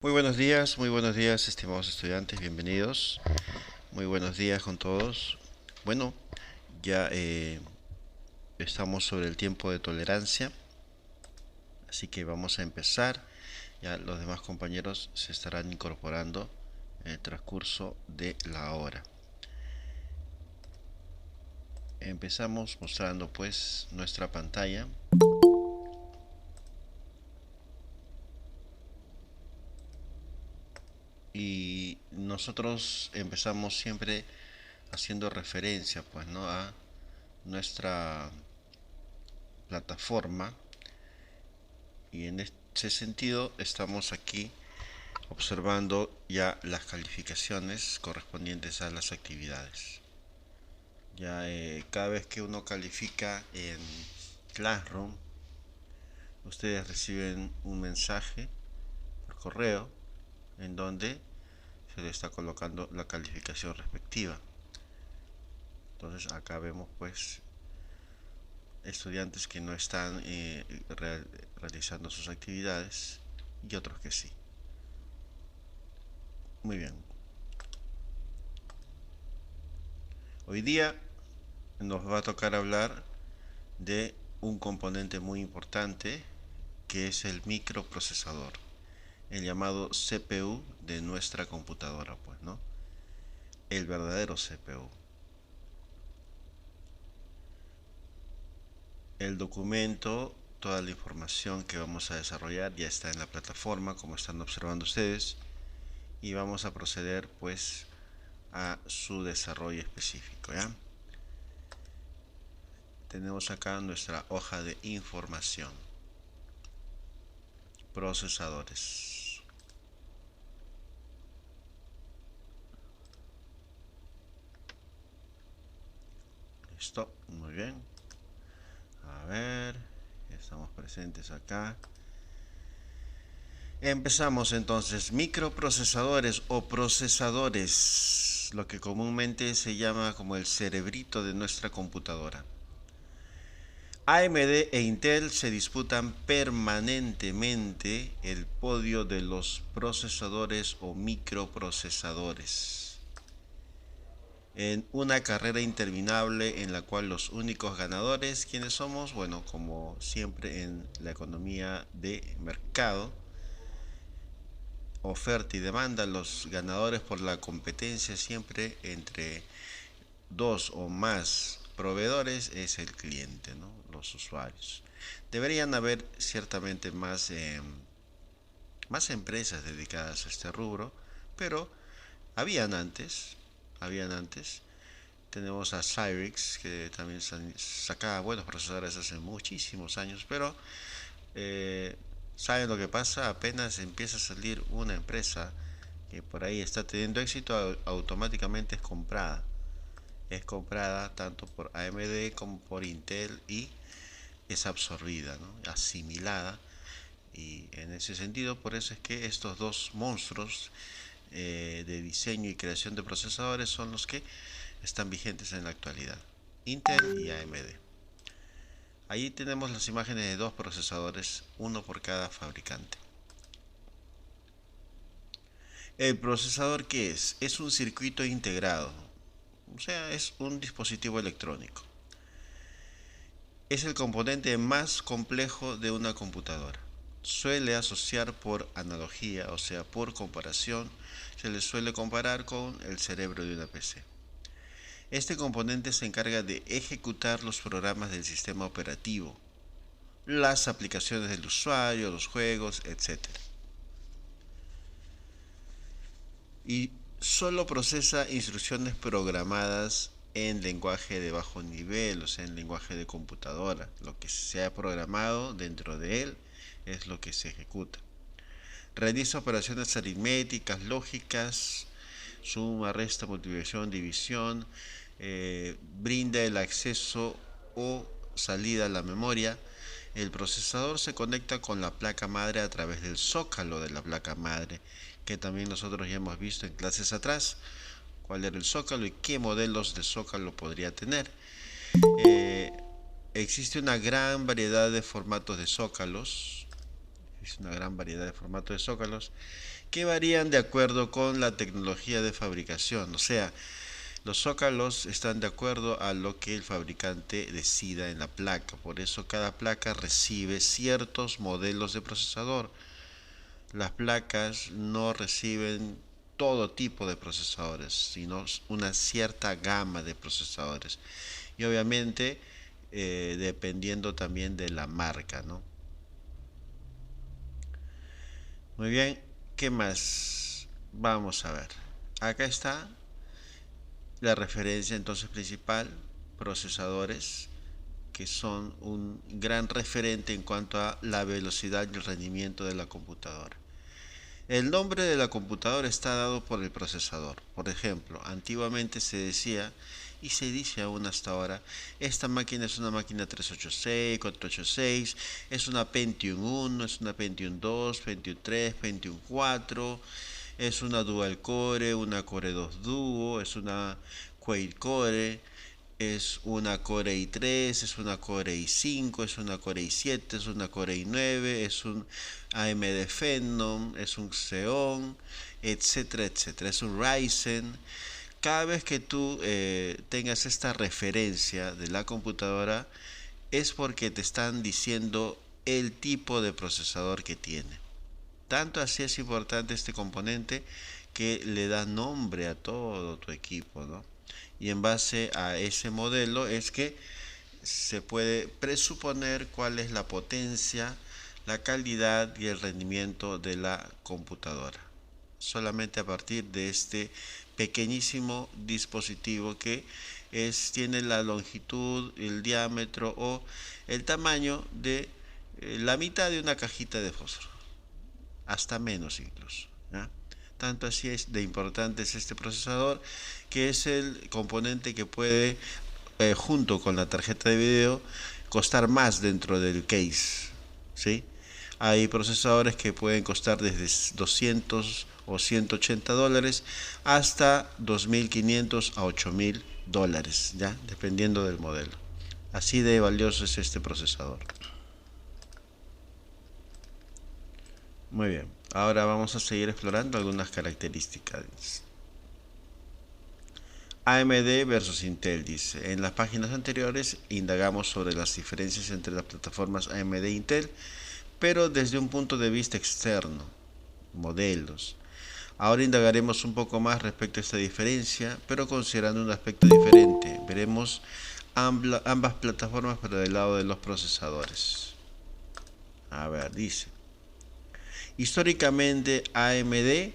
Muy buenos días, estimados estudiantes, bienvenidos. Muy buenos días con todos. Bueno, ya estamos sobre el tiempo de tolerancia, así que vamos a empezar. Ya los demás compañeros se estarán incorporando en el transcurso de la hora. Empezamos mostrando pues nuestra pantalla. Y nosotros empezamos siempre haciendo referencia pues, ¿no?, a nuestra plataforma, y en ese sentido estamos aquí observando ya las calificaciones correspondientes a las actividades. Ya cada vez que uno califica en Classroom, ustedes reciben un mensaje por correo en donde se le está colocando la calificación respectiva. Entonces acá vemos pues estudiantes que no están realizando sus actividades y otros que sí. Muy bien. Hoy día nos va a tocar hablar de un componente muy importante que es el microprocesador, el llamado CPU de nuestra computadora, pues, ¿no? El verdadero CPU. El documento, toda la información que vamos a desarrollar ya está en la plataforma, como están observando ustedes, y vamos a proceder pues a su desarrollo específico, ¿ya? Tenemos acá nuestra hoja de información. Procesadores. Listo, muy bien. A ver, estamos presentes acá. Empezamos entonces. Microprocesadores o procesadores, lo que comúnmente se llama como el cerebrito de nuestra computadora. AMD e Intel se disputan permanentemente el podio de los procesadores o microprocesadores, en una carrera interminable en la cual los únicos ganadores, ¿quiénes somos? Bueno, como siempre en la economía de mercado, oferta y demanda, los ganadores por la competencia siempre entre dos o más proveedores es el cliente, ¿no?, los usuarios. Deberían haber ciertamente más empresas dedicadas a este rubro, pero habían antes, habían antes. Tenemos a Cyrix, que también sacaba buenos procesadores hace muchísimos años, pero ¿saben lo que pasa? Apenas empieza a salir una empresa que por ahí está teniendo éxito, automáticamente es comprada. Es comprada tanto por AMD como por Intel y es absorbida, ¿no?, asimilada. Y en ese sentido, por eso es que estos dos monstruos de diseño y creación de procesadores son los que están vigentes en la actualidad: Intel y AMD. Ahí tenemos las imágenes de dos procesadores, uno por cada fabricante. ¿El procesador qué es? Es un circuito integrado, o sea, es un dispositivo electrónico. Es el componente más complejo de una computadora. Suele asociar por analogía, o sea, por comparación, se le suele comparar con el cerebro de una PC. Este componente se encarga de ejecutar los programas del sistema operativo, las aplicaciones del usuario, los juegos, etc. Y solo procesa instrucciones programadas en lenguaje de bajo nivel, o sea, en lenguaje de computadora. Lo que se ha programado dentro de él es lo que se ejecuta. Realiza operaciones aritméticas, lógicas, suma, resta, multiplicación, división, brinda el acceso o salida a la memoria. El procesador se conecta con la placa madre a través del zócalo de la placa madre, que también nosotros ya hemos visto en clases atrás cuál era el zócalo y qué modelos de zócalo podría tener. Eh, Existe una gran variedad de formatos de zócalos. Existe una gran variedad de formatos de zócalos que varían de acuerdo con la tecnología de fabricación. O sea, los zócalos están de acuerdo a lo que el fabricante decida en la placa. Por eso cada placa recibe ciertos modelos de procesador. Las placas no reciben todo tipo de procesadores, sino una cierta gama de procesadores. Y obviamente dependiendo también de la marca, ¿no? Muy bien, ¿qué más? Vamos a ver. Acá está la referencia entonces principal, procesadores, que son un gran referente en cuanto a la velocidad y el rendimiento de la computadora. El nombre de la computadora está dado por el procesador. Por ejemplo, antiguamente se decía, y se dice aún hasta ahora, esta máquina es una máquina 386, 486, es una Pentium 1, es una Pentium 2, Pentium 3, Pentium 4, es una Dual Core, una Core 2 Duo, es una Quad Core, es una Core i3, es una Core i5, es una Core i7, es una Core i9, es un AMD Phenom, es un Xeon, etcétera, etcétera. Es un Ryzen. Cada vez que tú tengas esta referencia de la computadora es porque te están diciendo el tipo de procesador que tiene. Tanto así es importante este componente que le da nombre a todo tu equipo, ¿no? Y en base a ese modelo es que se puede presuponer cuál es la potencia, la calidad y el rendimiento de la computadora. Solamente a partir de este pequeñísimo dispositivo que tiene la longitud, el diámetro o el tamaño de la mitad de una cajita de fósforo, hasta menos incluso, ¿ya? Tanto así es de importante es este procesador, que es el componente que puede, junto con la tarjeta de video, costar más dentro del case, ¿sí? Hay procesadores que pueden costar desde 200 o 180 dólares hasta 2.500 a 8.000 dólares, ¿ya? Dependiendo del modelo. Así de valioso es este procesador. Muy bien, ahora vamos a seguir explorando algunas características. AMD versus Intel, dice. En las páginas anteriores indagamos sobre las diferencias entre las plataformas AMD e Intel, pero desde un punto de vista externo, modelos. Ahora indagaremos un poco más respecto a esta diferencia, pero considerando un aspecto diferente. Veremos ambas plataformas, pero del lado de los procesadores. A ver, dice. Históricamente AMD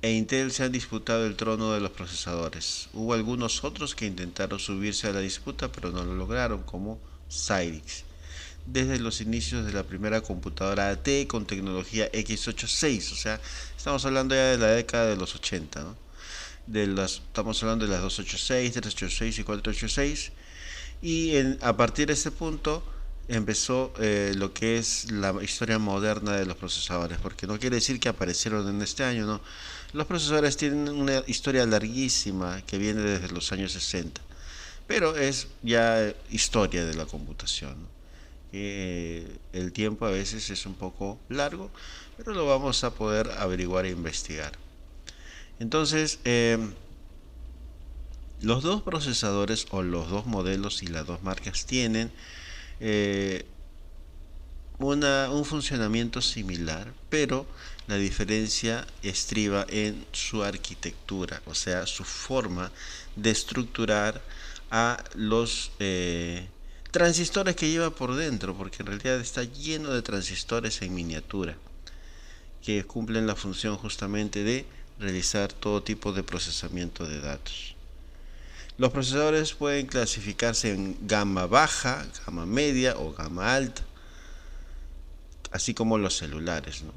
e Intel se han disputado el trono de los procesadores. Hubo algunos otros que intentaron subirse a la disputa, pero no lo lograron, como Cyrix. Desde los inicios de la primera computadora AT con tecnología x86, o sea, estamos hablando ya de la década de los 80, ¿no? Estamos hablando de las 286, 386 y 486, y a partir de ese punto empezó lo que es la historia moderna de los procesadores, porque no quiere decir que aparecieron en este año, no. Los procesadores tienen una historia larguísima que viene desde los años 60, pero es ya historia de la computación, ¿no? El tiempo a veces es un poco largo, pero lo vamos a poder averiguar e investigar. Entonces, los dos procesadores o los dos modelos y las dos marcas tienen eh, un funcionamiento similar, pero la diferencia estriba en su arquitectura, o sea, su forma de estructurar a los transistores que lleva por dentro, porque en realidad está lleno de transistores en miniatura que cumplen la función justamente de realizar todo tipo de procesamiento de datos. Los procesadores pueden clasificarse en gama baja, gama media o gama alta, así como los celulares, ¿no?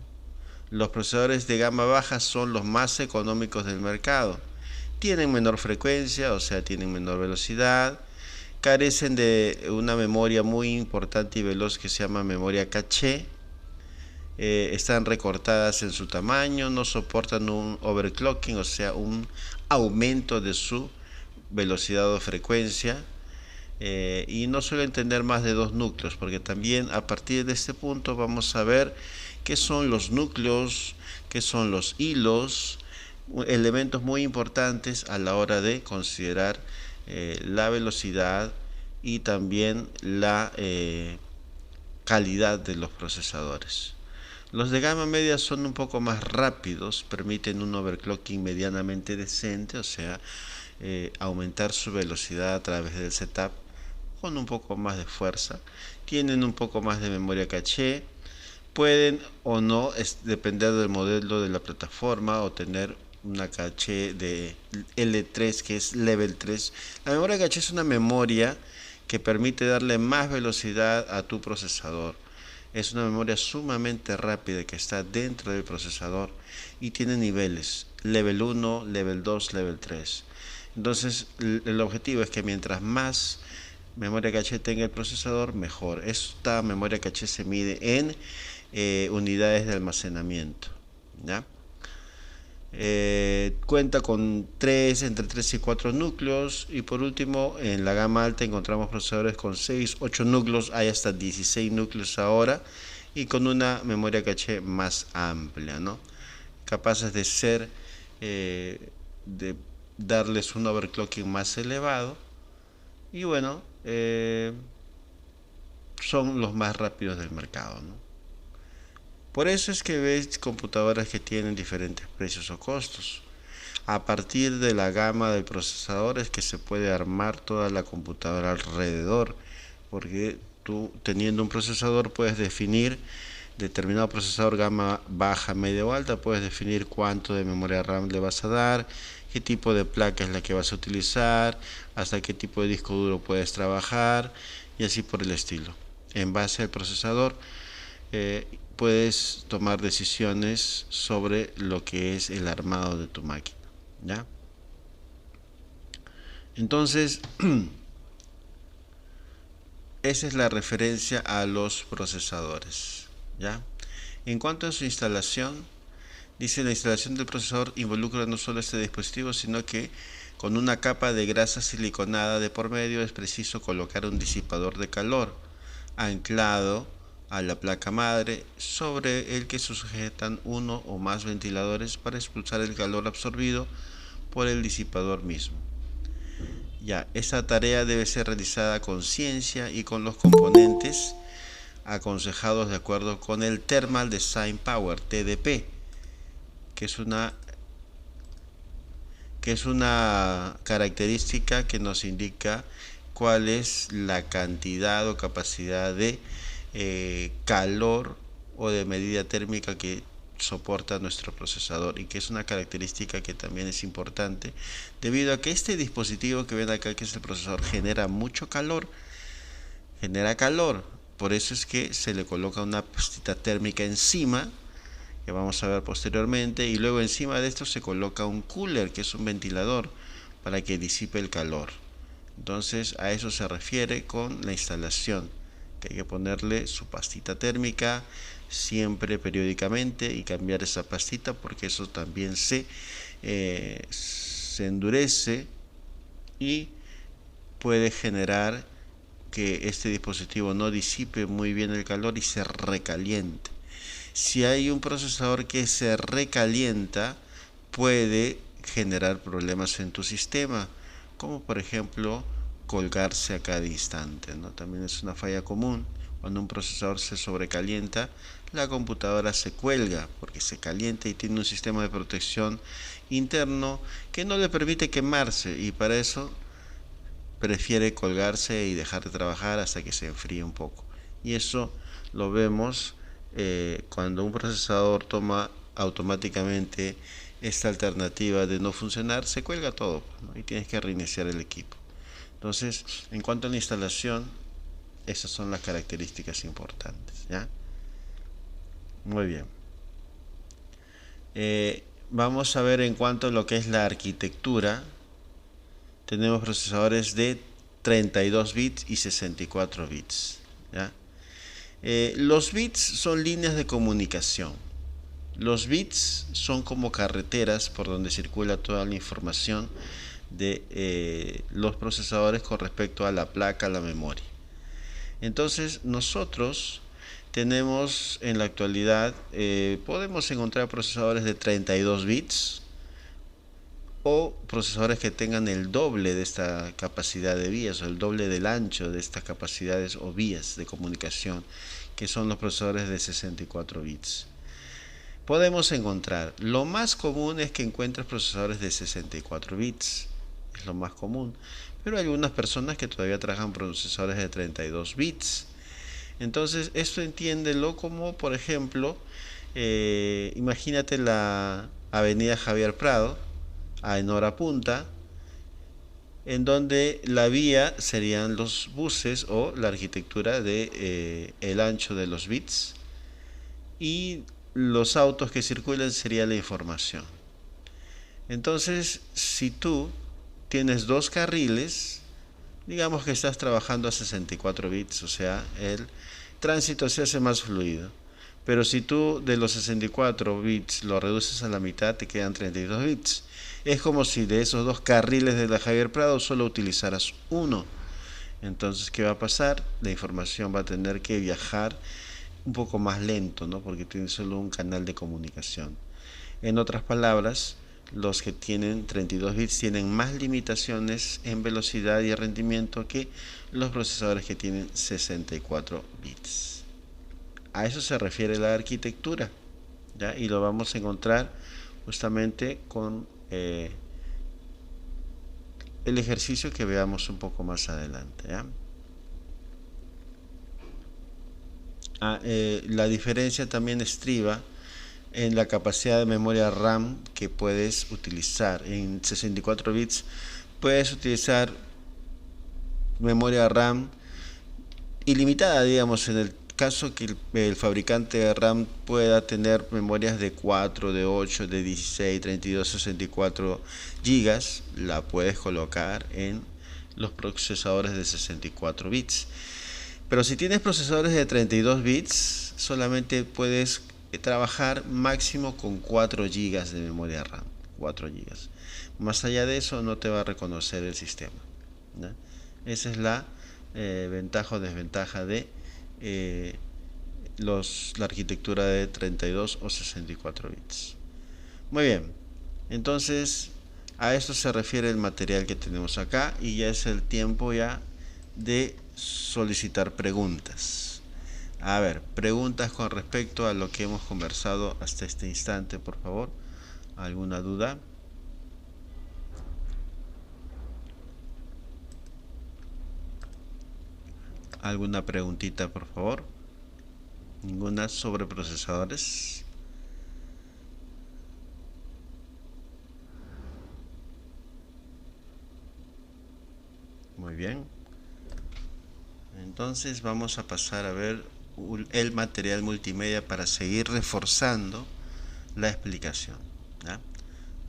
Los procesadores de gama baja son los más económicos del mercado. Tienen menor frecuencia, o sea, tienen menor velocidad, carecen de una memoria muy importante y veloz que se llama memoria caché, están recortadas en su tamaño, no soportan un overclocking, o sea, un aumento de su velocidad o frecuencia, y no suelen tener más de dos núcleos, porque también a partir de este punto vamos a ver qué son los núcleos que son los hilos, elementos muy importantes a la hora de considerar la velocidad y también la calidad de los procesadores. Los de gama media son un poco más rápidos, permiten un overclocking medianamente decente, o sea, aumentar su velocidad a través del setup con un poco más de fuerza. Tienen un poco más de memoria caché, pueden o no depender del modelo de la plataforma o tener una caché de L3 que es level 3. La memoria caché es una memoria que permite darle más velocidad a tu procesador. Es una memoria sumamente rápida que está dentro del procesador y tiene niveles level 1, level 2, level 3. Entonces el objetivo es que mientras más memoria caché tenga el procesador, mejor. Esta memoria caché se mide en unidades de almacenamiento, ¿ya? Cuenta con entre 3 y 4 núcleos, y por último en la gama alta encontramos procesadores con 6, 8 núcleos, hay hasta 16 núcleos ahora, y con una memoria caché más amplia, ¿no? Capaces de ser de darles un overclocking más elevado, y bueno, son los más rápidos del mercado, ¿no? Por eso es que ves computadoras que tienen diferentes precios o costos. A partir de la gama de procesadores que se puede armar toda la computadora alrededor, porque tú teniendo un procesador puedes definir determinado procesador gama baja, media o alta, puedes definir cuánto de memoria RAM le vas a dar, qué tipo de placa es la que vas a utilizar, hasta qué tipo de disco duro puedes trabajar y así por el estilo. En base al procesador puedes tomar decisiones sobre lo que es el armado de tu máquina, ¿ya? Entonces, esa es la referencia a los procesadores, ¿ya? En cuanto a su instalación, dice: la instalación del procesador involucra no solo este dispositivo, sino que con una capa de grasa siliconada de por medio es preciso colocar un disipador de calor anclado a la placa madre, sobre el que se sujetan uno o más ventiladores para expulsar el calor absorbido por el disipador mismo. Ya, esa tarea debe ser realizada con ciencia y con los componentes aconsejados de acuerdo con el Thermal Design Power, TDP, que es una característica que nos indica cuál es la cantidad o capacidad de calor o de medida térmica que soporta nuestro procesador, y que es una característica que también es importante debido a que este dispositivo que ven acá, que es el procesador, genera mucho calor, por eso es que se le coloca una pastita térmica encima, que vamos a ver posteriormente, y luego encima de esto se coloca un cooler, que es un ventilador para que disipe el calor. Entonces a eso se refiere con la instalación, que hay que ponerle su pastita térmica siempre periódicamente y cambiar esa pastita, porque eso también se endurece y puede generar que este dispositivo no disipe muy bien el calor y se recaliente. Si hay un procesador que se recalienta, puede generar problemas en tu sistema, como por ejemplo colgarse a cada instante, ¿no? También es una falla común. Cuando un procesador se sobrecalienta, la computadora se cuelga porque se calienta y tiene un sistema de protección interno que no le permite quemarse, y para eso prefiere colgarse y dejar de trabajar hasta que se enfríe un poco. Y eso lo vemos cuando un procesador toma automáticamente esta alternativa de no funcionar, se cuelga todo, ¿no? Y tienes que reiniciar el equipo. Entonces, en cuanto a la instalación, esas son las características importantes, ¿ya? Muy bien. Vamos a ver en cuanto a lo que es la arquitectura. Tenemos procesadores de 32 bits y 64 bits, ¿ya? Los bits son líneas de comunicación. Los bits son como carreteras por donde circula toda la información de los procesadores con respecto a la placa, a la memoria. Entonces nosotros tenemos en la actualidad, podemos encontrar procesadores de 32 bits o procesadores que tengan el doble de esta capacidad de vías o el doble del ancho de estas capacidades o vías de comunicación, que son los procesadores de 64 bits. Podemos encontrar, lo más común es que encuentres procesadores de 64 bits, es lo más común, pero hay algunas personas que todavía trabajan procesadores de 32 bits. Entonces esto entiéndelo como, por ejemplo, imagínate la avenida Javier Prado en hora punta, en donde la vía serían los buses o la arquitectura de el ancho de los bits, y los autos que circulan sería la información. Entonces, si tú tienes dos carriles, digamos que estás trabajando a 64 bits, o sea, el tránsito se hace más fluido. Pero si tú de los 64 bits lo reduces a la mitad, te quedan 32 bits. Es como si de esos dos carriles de la Javier Prado solo utilizaras uno. Entonces, ¿qué va a pasar? La información va a tener que viajar un poco más lento, ¿no? Porque tiene solo un canal de comunicación. En otras palabras, los que tienen 32 bits tienen más limitaciones en velocidad y rendimiento que los procesadores que tienen 64 bits. A eso se refiere la arquitectura, ¿ya? Y lo vamos a encontrar justamente con el ejercicio que veamos un poco más adelante, ¿ya? La diferencia también estriba en la capacidad de memoria RAM que puedes utilizar. En 64 bits puedes utilizar memoria RAM ilimitada, digamos, en el caso que el fabricante de RAM pueda tener memorias de 4, de 8, de 16, 32, 64 gigas, la puedes colocar en los procesadores de 64 bits. Pero si tienes procesadores de 32 bits, solamente puedes trabajar máximo con 4 gigas de memoria RAM. 4 gigas. Más allá de eso no te va a reconocer el sistema, ¿no? Esa es la ventaja o desventaja de la arquitectura de 32 o 64 bits. Muy bien, entonces a esto se refiere el material que tenemos acá, y ya es el tiempo ya de solicitar preguntas. A ver, preguntas con respecto a lo que hemos conversado hasta este instante, por favor. ¿Alguna duda? ¿Alguna preguntita, por favor? ¿Ninguna sobre procesadores? Muy bien. Entonces vamos a pasar a ver el material multimedia para seguir reforzando la explicación, ¿ya?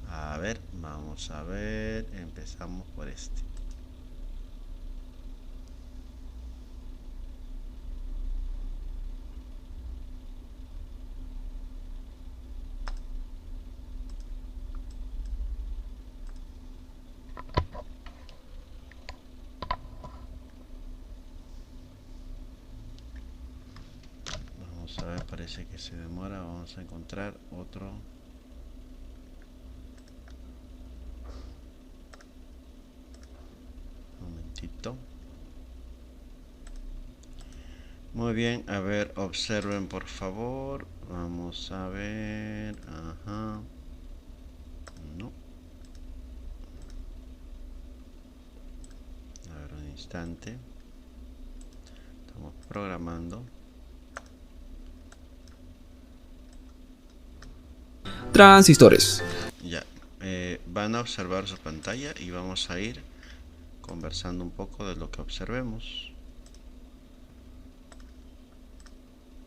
A ver, vamos a ver, empezamos por este. Vamos a ver, parece que se demora, vamos a encontrar otro. Un momentito. Muy bien, a ver, observen por favor. Vamos a ver. Ajá. No. A ver, un instante. Estamos programando. Transistores. Ya. Van a observar su pantalla y vamos a ir conversando un poco de lo que observemos.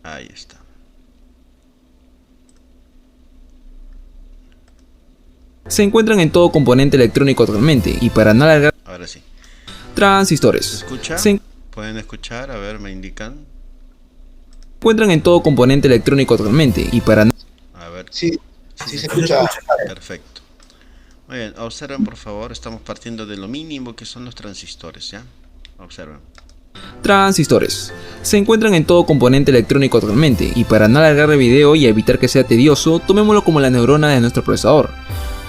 Ahí está. Se encuentran en todo componente electrónico actualmente y para no alargar. Ahora sí. Transistores. ¿Se escucha? Se ¿Pueden escuchar? A ver, me indican. encuentran en todo componente electrónico actualmente y para no. A ver. Sí, sí se escucha. Perfecto. Muy bien, observen por favor, estamos partiendo de lo mínimo que son los transistores, ¿ya? Observen. Transistores. Se encuentran en todo componente electrónico actualmente, y para no alargar el video y evitar que sea tedioso, tomémoslo como la neurona de nuestro procesador.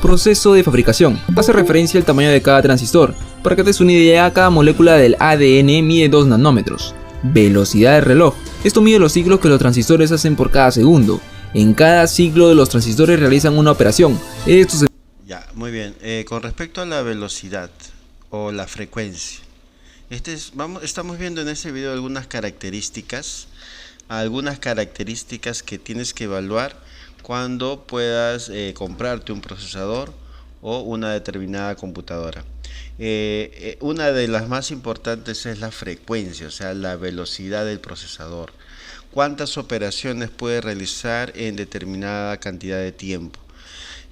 Proceso de fabricación. Hace referencia al tamaño de cada transistor. Para que te des una idea, cada molécula del ADN mide 2 nanómetros. Velocidad de reloj. Esto mide los ciclos que los transistores hacen por cada segundo. En cada ciclo de los transistores realizan una operación. Esto se... Ya, muy bien. Con respecto a la velocidad o la frecuencia, estamos viendo en este video algunas características que tienes que evaluar cuando puedas comprarte un procesador o una determinada computadora. Una de las más importantes es la frecuencia, o sea, la velocidad del procesador. Cuántas operaciones puede realizar en determinada cantidad de tiempo.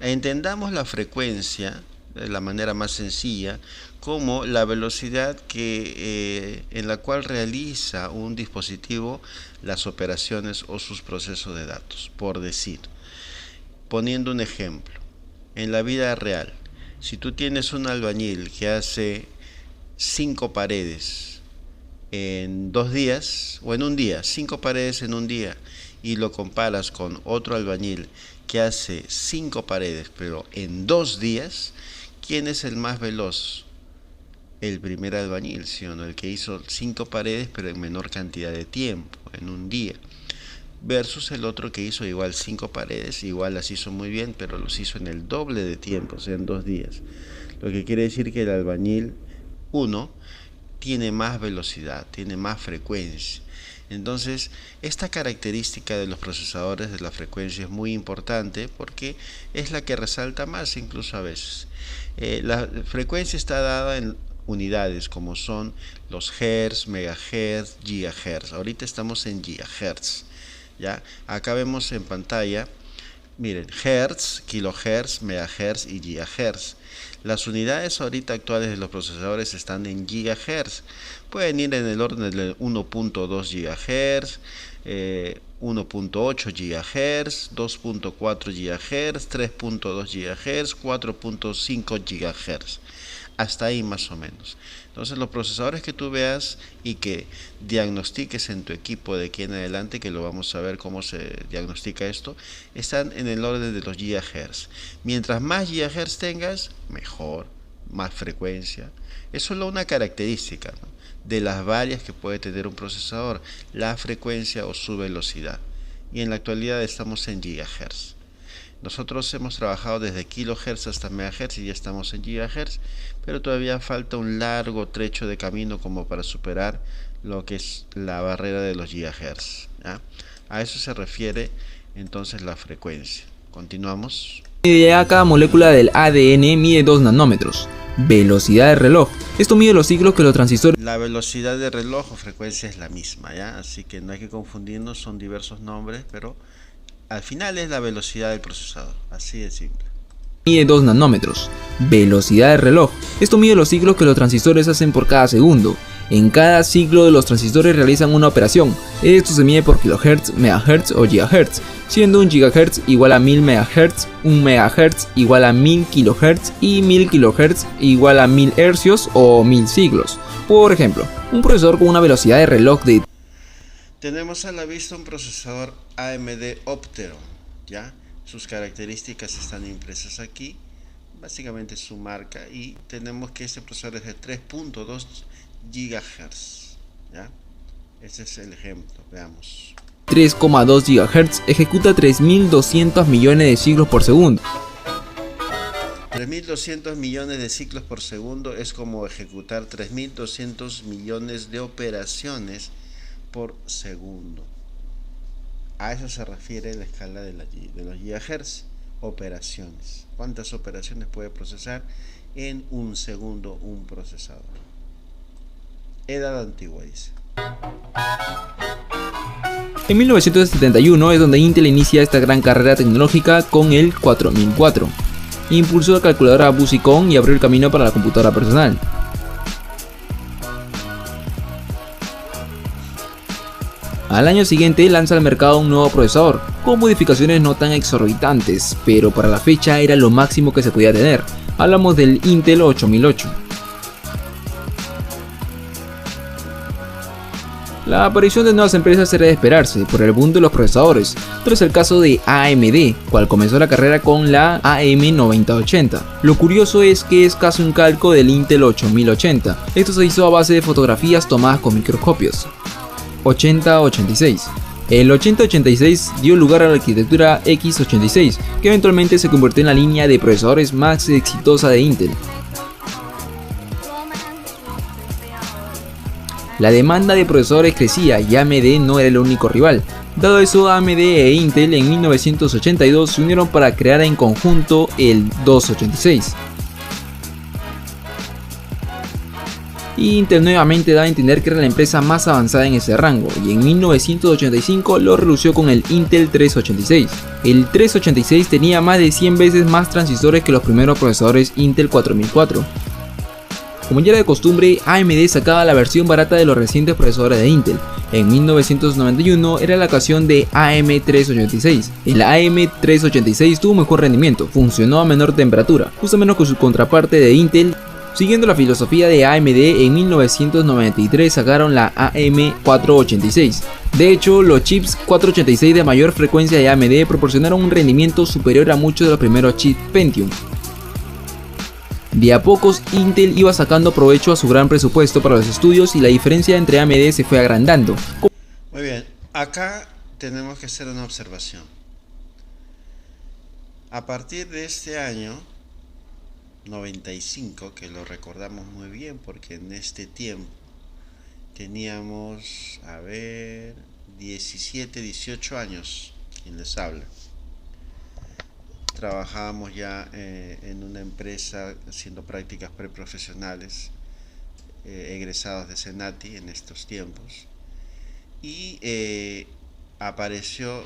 Entendamos la frecuencia de la manera más sencilla como la velocidad en la cual realiza un dispositivo las operaciones o sus procesos de datos. Por decir, poniendo un ejemplo, en la vida real, si tú tienes un albañil que hace 5 paredes en 2 días o en un día, 5 paredes en un día, y lo comparas con otro albañil que hace 5 paredes pero en 2 días, ¿quién es el más veloz? El primer albañil, ¿sí o no? El que hizo 5 paredes pero en menor cantidad de tiempo, en un día, versus el otro que hizo igual 5 paredes, igual las hizo muy bien, pero los hizo en el doble de tiempo, o sea, en 2 días. Lo que quiere decir que el albañil 1 tiene más velocidad, tiene más frecuencia. Entonces, esta característica de los procesadores de la frecuencia es muy importante porque es la que resalta más incluso a veces. La frecuencia está dada en unidades como son los hertz, megahertz, gigahertz. Ahorita estamos en gigahertz. ¿Ya? Acá vemos en pantalla, miren, hertz, kilohertz, megahertz y gigahertz. Las unidades ahorita actuales de los procesadores están en gigahertz. Pueden ir en el orden de 1.2 gigahertz, 1.8 gigahertz, 2.4 gigahertz, 3.2 gigahertz, 4.5 gigahertz. Hasta ahí más o menos. Entonces los procesadores que tú veas y que diagnostiques en tu equipo de aquí en adelante, que lo vamos a ver cómo se diagnostica esto, están en el orden de los gigahertz. Mientras más gigahertz tengas, mejor, más frecuencia. Es solo una característica, ¿no?, de las varias que puede tener un procesador, la frecuencia o su velocidad. Y en la actualidad estamos en gigahertz. Nosotros hemos trabajado desde kilohertz hasta megahertz y ya estamos en gigahertz, pero todavía falta un largo trecho de camino como para superar lo que es la barrera de los gigahertz, ¿ya? A eso se refiere entonces la frecuencia. Continuamos. Cada molécula del ADN mide 2 nanómetros. Velocidad de reloj. Esto mide los ciclos que los transistores... La velocidad de reloj o frecuencia es la misma, ¿ya? Así que no hay que confundirnos, son diversos nombres, pero al final es la velocidad del procesador, así de simple. Mide 2 nanómetros. Velocidad de reloj. Esto mide los ciclos que los transistores hacen por cada segundo. En cada ciclo de los transistores realizan una operación. Esto se mide por kilohertz, megahertz o gigahertz, siendo un gigahertz igual a 1000 megahertz, un megahertz igual a 1000 kilohertz y 1000 kilohertz igual a 1000 hercios o 1000 ciclos. Por ejemplo, un procesador con una velocidad de reloj de... Tenemos a la vista un procesador AMD Opteron, ¿ya? Sus características están impresas aquí, básicamente su marca, y tenemos que este procesador es de 3.2 GHz, ¿ya? Este es el ejemplo, veamos. 3,2 GHz ejecuta 3200 millones de ciclos por segundo. 3200 millones de ciclos por segundo es como ejecutar 3200 millones de operaciones por segundo. A eso se refiere la escala de los gigahertz, operaciones. ¿Cuántas operaciones puede procesar en un segundo un procesador? Edad antigua, dice. En 1971 es donde Intel inicia esta gran carrera tecnológica con el 4004. Impulsó la calculadora Busicom y abrió el camino para la computadora personal. Al año siguiente lanza al mercado un nuevo procesador, con modificaciones no tan exorbitantes, pero para la fecha era lo máximo que se podía tener. Hablamos del Intel 8008. La aparición de nuevas empresas era de esperarse por el boom de los procesadores, pero es el caso de AMD, cual comenzó la carrera con la AM9080. Lo curioso es que es casi un calco del Intel 8080, esto se hizo a base de fotografías tomadas con microscopios. 8086. El 8086 dio lugar a la arquitectura x86, que eventualmente se convirtió en la línea de procesadores más exitosa de Intel. La demanda de procesadores crecía y AMD no era el único rival. Dado eso, AMD e Intel en 1982 se unieron para crear en conjunto el 286. Intel nuevamente da a entender que era la empresa más avanzada en ese rango, y en 1985 lo relució con el Intel 386. El 386 tenía más de 100 veces más transistores que los primeros procesadores Intel 4004. Como ya era de costumbre, AMD sacaba la versión barata de los recientes procesadores de Intel. En 1991 era la ocasión de AM386. El AM386 tuvo mejor rendimiento, funcionó a menor temperatura, justo menos que su contraparte de Intel. Siguiendo la filosofía de AMD, en 1993 sacaron la AM486. De hecho, los chips 486 de mayor frecuencia de AMD proporcionaron un rendimiento superior a muchos de los primeros chips Pentium. De a pocos, Intel iba sacando provecho a su gran presupuesto para los estudios y la diferencia entre AMD se fue agrandando. Muy bien, acá tenemos que hacer una observación. A partir de este año 95, que lo recordamos muy bien porque en este tiempo teníamos, 17, 18 años, quien les habla. Trabajábamos ya en una empresa haciendo prácticas preprofesionales, egresados de Senati en estos tiempos, y apareció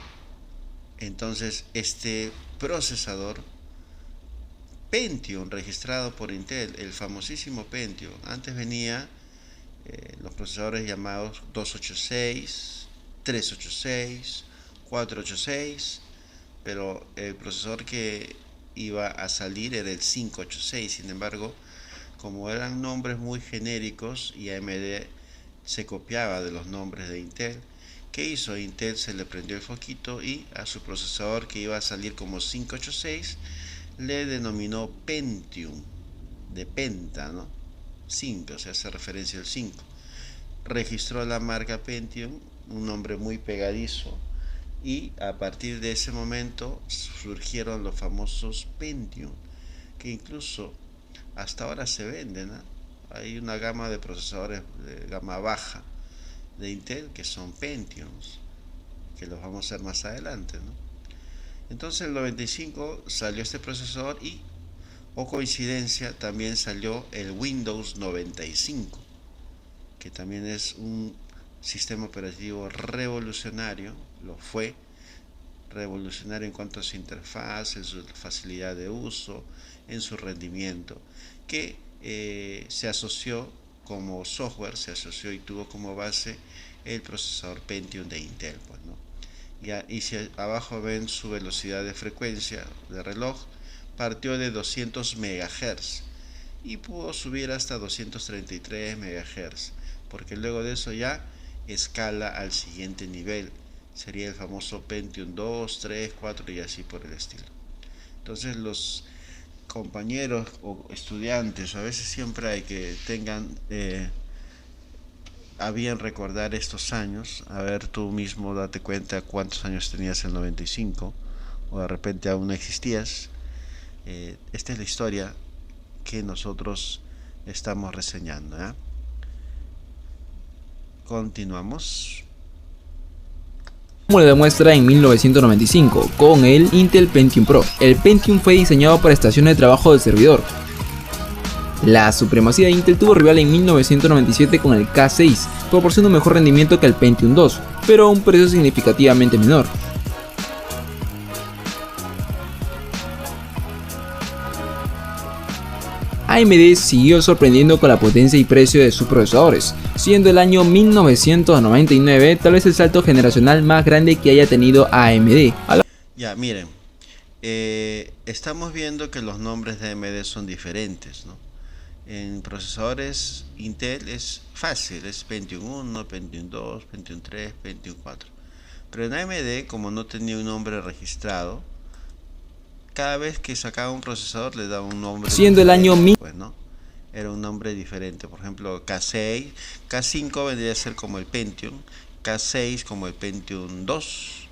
entonces este procesador Pentium registrado por Intel, el famosísimo Pentium. Antes venía los procesadores llamados 286, 386, 486, pero el procesador que iba a salir era el 586. Sin embargo, como eran nombres muy genéricos y AMD se copiaba de los nombres de Intel, ¿qué hizo? Intel se le prendió el foquito y a su procesador que iba a salir como 586 le denominó Pentium, de penta, ¿no? 5, o sea, hace referencia al 5. Registró la marca Pentium, un nombre muy pegadizo, y a partir de ese momento surgieron los famosos Pentium, que incluso hasta ahora se venden, ¿no? Hay una gama de procesadores de gama baja de Intel que son Pentiums, que los vamos a ver más adelante, ¿no? Entonces en el 95 salió este procesador y, o coincidencia, también salió el Windows 95, que también es un sistema operativo revolucionario. Lo fue revolucionario en cuanto a su interfaz, en su facilidad de uso, en su rendimiento, que se asoció como software, se asoció y tuvo como base el procesador Pentium de Intel, pues, ¿no? Ya, y si abajo ven su velocidad de frecuencia de reloj, partió de 200 MHz y pudo subir hasta 233 MHz, porque luego de eso ya escala al siguiente nivel, sería el famoso Pentium 2, 3, 4 y así por el estilo. Entonces los compañeros o estudiantes, a veces siempre hay que tengan a bien recordar estos años. A ver, tú mismo date cuenta cuántos años tenías en el 95, o de repente aún no existías. Esta es la historia que nosotros estamos reseñando, ¿eh? Continuamos. Como lo demuestra en 1995 con el Intel Pentium Pro. El Pentium fue diseñado para estaciones de trabajo del servidor. La supremacía de Intel tuvo rival en 1997 con el K6, proporcionando un mejor rendimiento que el Pentium 2, pero a un precio significativamente menor. AMD siguió sorprendiendo con la potencia y precio de sus procesadores, siendo el año 1999 tal vez el salto generacional más grande que haya tenido AMD. Ya, miren, estamos viendo que los nombres de AMD son diferentes, ¿no? En procesadores Intel es fácil, es Pentium 1, Pentium 2, Pentium 3, Pentium 4. Pero en AMD, como no tenía un nombre registrado, cada vez que sacaba un procesador le daba un nombre siendo el año diferente, pues, ¿no? Era un nombre diferente. Por ejemplo, K6, K5 vendría a ser como el Pentium, K6 como el Pentium 2.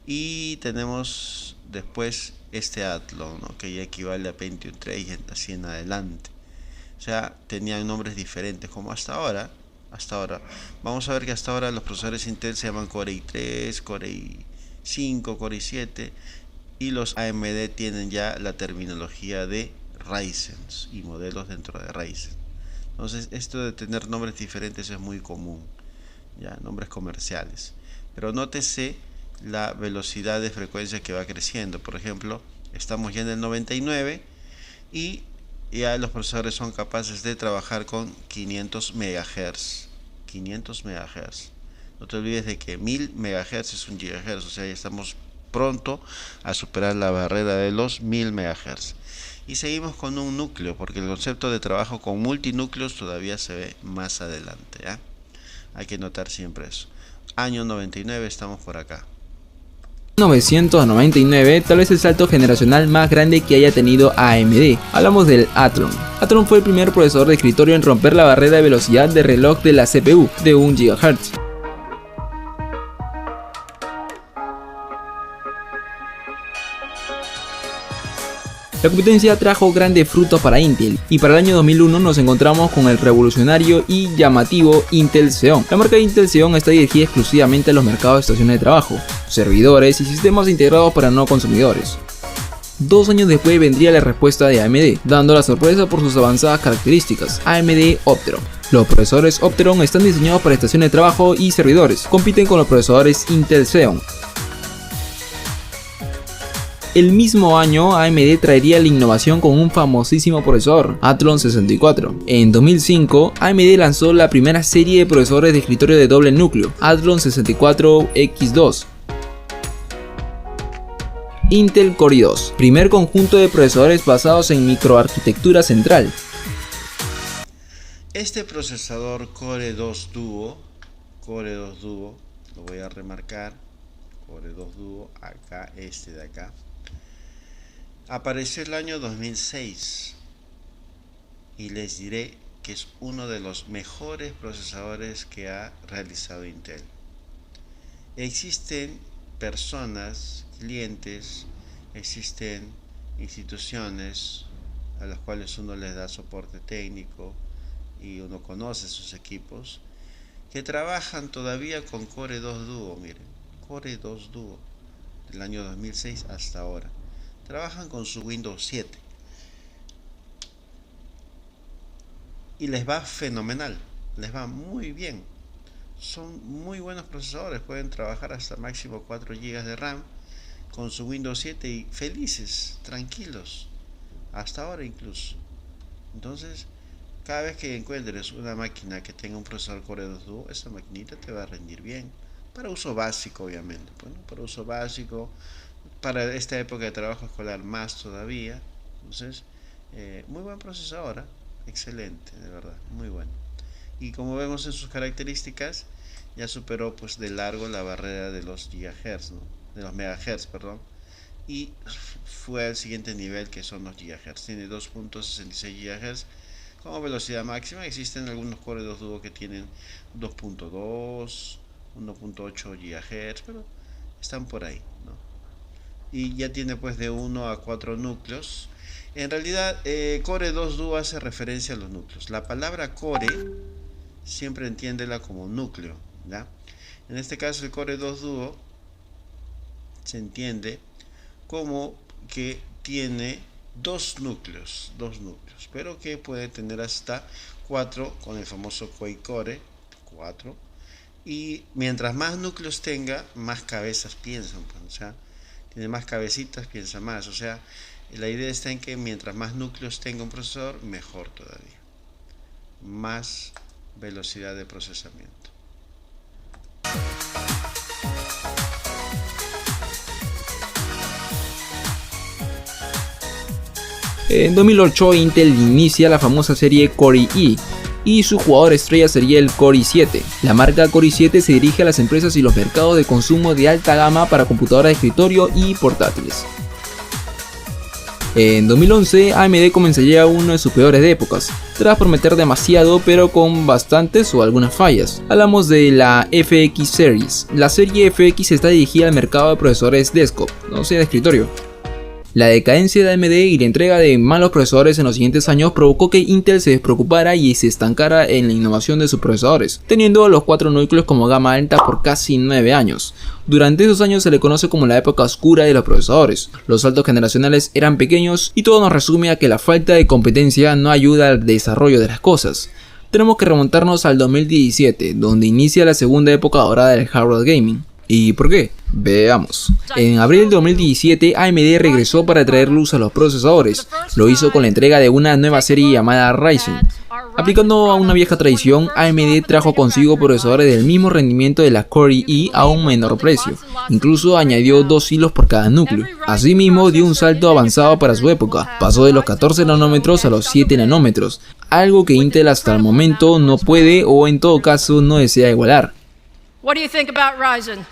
Y tenemos después este Athlon, ¿no? Que ya equivale a Pentium 3 y así en adelante. O sea, tenían nombres diferentes como hasta ahora. Hasta ahora. Vamos a ver que hasta ahora los procesadores Intel se llaman Core i3, Core i5, Core i7. Y los AMD tienen ya la terminología de Ryzen y modelos dentro de Ryzen. Entonces, esto de tener nombres diferentes es muy común. Ya, nombres comerciales. Pero nótese la velocidad de frecuencia que va creciendo. Por ejemplo, estamos ya en el 99 y ya los procesadores son capaces de trabajar con 500 MHz. 500 MHz. No te olvides de que 1000 MHz es un GHz, o sea, ya estamos pronto a superar la barrera de los 1000 MHz. Y seguimos con un núcleo, porque el concepto de trabajo con multinúcleos todavía se ve más adelante, ¿ya? Hay que notar siempre eso. Año 99, estamos por acá. 1999, tal vez el salto generacional más grande que haya tenido AMD. Hablamos del Athlon. Athlon fue el primer procesador de escritorio en romper la barrera de velocidad de reloj de la CPU de 1 GHz. La competencia trajo grandes frutos para Intel, y para el año 2001 nos encontramos con el revolucionario y llamativo Intel Xeon. La marca de Intel Xeon está dirigida exclusivamente a los mercados de estaciones de trabajo, servidores y sistemas integrados para no consumidores. 2 años después vendría la respuesta de AMD, dando la sorpresa por sus avanzadas características, AMD Opteron. Los procesadores Opteron están diseñados para estaciones de trabajo y servidores, compiten con los procesadores Intel Xeon. El mismo año, AMD traería la innovación con un famosísimo procesador, Athlon 64. En 2005, AMD lanzó la primera serie de procesadores de escritorio de doble núcleo, Athlon 64X2. Intel Core i2, primer conjunto de procesadores basados en microarquitectura central. Este procesador Core 2 Duo, lo voy a remarcar, Core 2 Duo, acá, este de acá, apareció el año 2006 y les diré que es uno de los mejores procesadores que ha realizado Intel. Existen personas, clientes, existen instituciones a las cuales uno les da soporte técnico y uno conoce sus equipos, que trabajan todavía con Core 2 Duo. Miren, Core 2 Duo del año 2006 hasta ahora. Trabajan con su Windows 7 y les va fenomenal, les va muy bien. Son muy buenos procesadores, pueden trabajar hasta máximo 4 GB de RAM con su Windows 7 y felices, tranquilos, hasta ahora incluso. Entonces, cada vez que encuentres una máquina que tenga un procesador Core 2 Duo, esa maquinita te va a rendir bien. Para uso básico, obviamente. Bueno, para uso básico, para esta época de trabajo escolar más todavía. Entonces, muy buen procesador, ¿eh? Excelente, de verdad, muy bueno. Y como vemos en sus características, ya superó pues de largo la barrera de los gigahertz, ¿no? De los megahertz, perdón. Y fue al siguiente nivel, que son los gigahertz. Tiene 2.66 gigahertz como velocidad máxima. Existen algunos Core 2 Duo que tienen 2.2, 1.8 gigahertz, pero están por ahí, ¿no? Y ya tiene pues de 1 a 4 núcleos. En realidad, Core 2 Duo hace referencia a los núcleos. La palabra core siempre entiéndela como núcleo, ¿ya? En este caso, el Core 2 Duo se entiende como que tiene dos núcleos, pero que puede tener hasta 4 con el famoso Quad-Core 4. Y mientras más núcleos tenga, más cabezas piensan, pues, o sea, tiene más cabecitas, piensa más. O sea, la idea está en que mientras más núcleos tenga un procesador, mejor todavía. Más velocidad de procesamiento. En 2008 Intel inicia la famosa serie Core i y su jugador estrella sería el Core i7. La marca Core i7 se dirige a las empresas y los mercados de consumo de alta gama para computadoras de escritorio y portátiles. En 2011 AMD comenzaría una de sus peores épocas, tras prometer demasiado pero con bastantes o algunas fallas. Hablamos de la FX Series. La serie FX está dirigida al mercado de procesadores desktop, no sea de escritorio. La decadencia de AMD y la entrega de malos procesadores en los siguientes años provocó que Intel se despreocupara y se estancara en la innovación de sus procesadores, teniendo los 4 núcleos como gama alta por casi 9 años. Durante esos años se le conoce como la época oscura de los procesadores. Los saltos generacionales eran pequeños y todo nos resume a que la falta de competencia no ayuda al desarrollo de las cosas. Tenemos que remontarnos al 2017, donde inicia la segunda época dorada del hardware gaming. ¿Y por qué? Veamos. En abril de 2017 AMD regresó para traer luz a los procesadores. Lo hizo con la entrega de una nueva serie llamada Ryzen. Aplicando a una vieja tradición, AMD trajo consigo procesadores del mismo rendimiento de la Core i a un menor precio. Incluso añadió 2 hilos por cada núcleo. Asimismo dio un salto avanzado para su época. Pasó de los 14 nanómetros a los 7 nanómetros. Algo que Intel hasta el momento no puede o en todo caso no desea igualar. What do you think about Ryzen?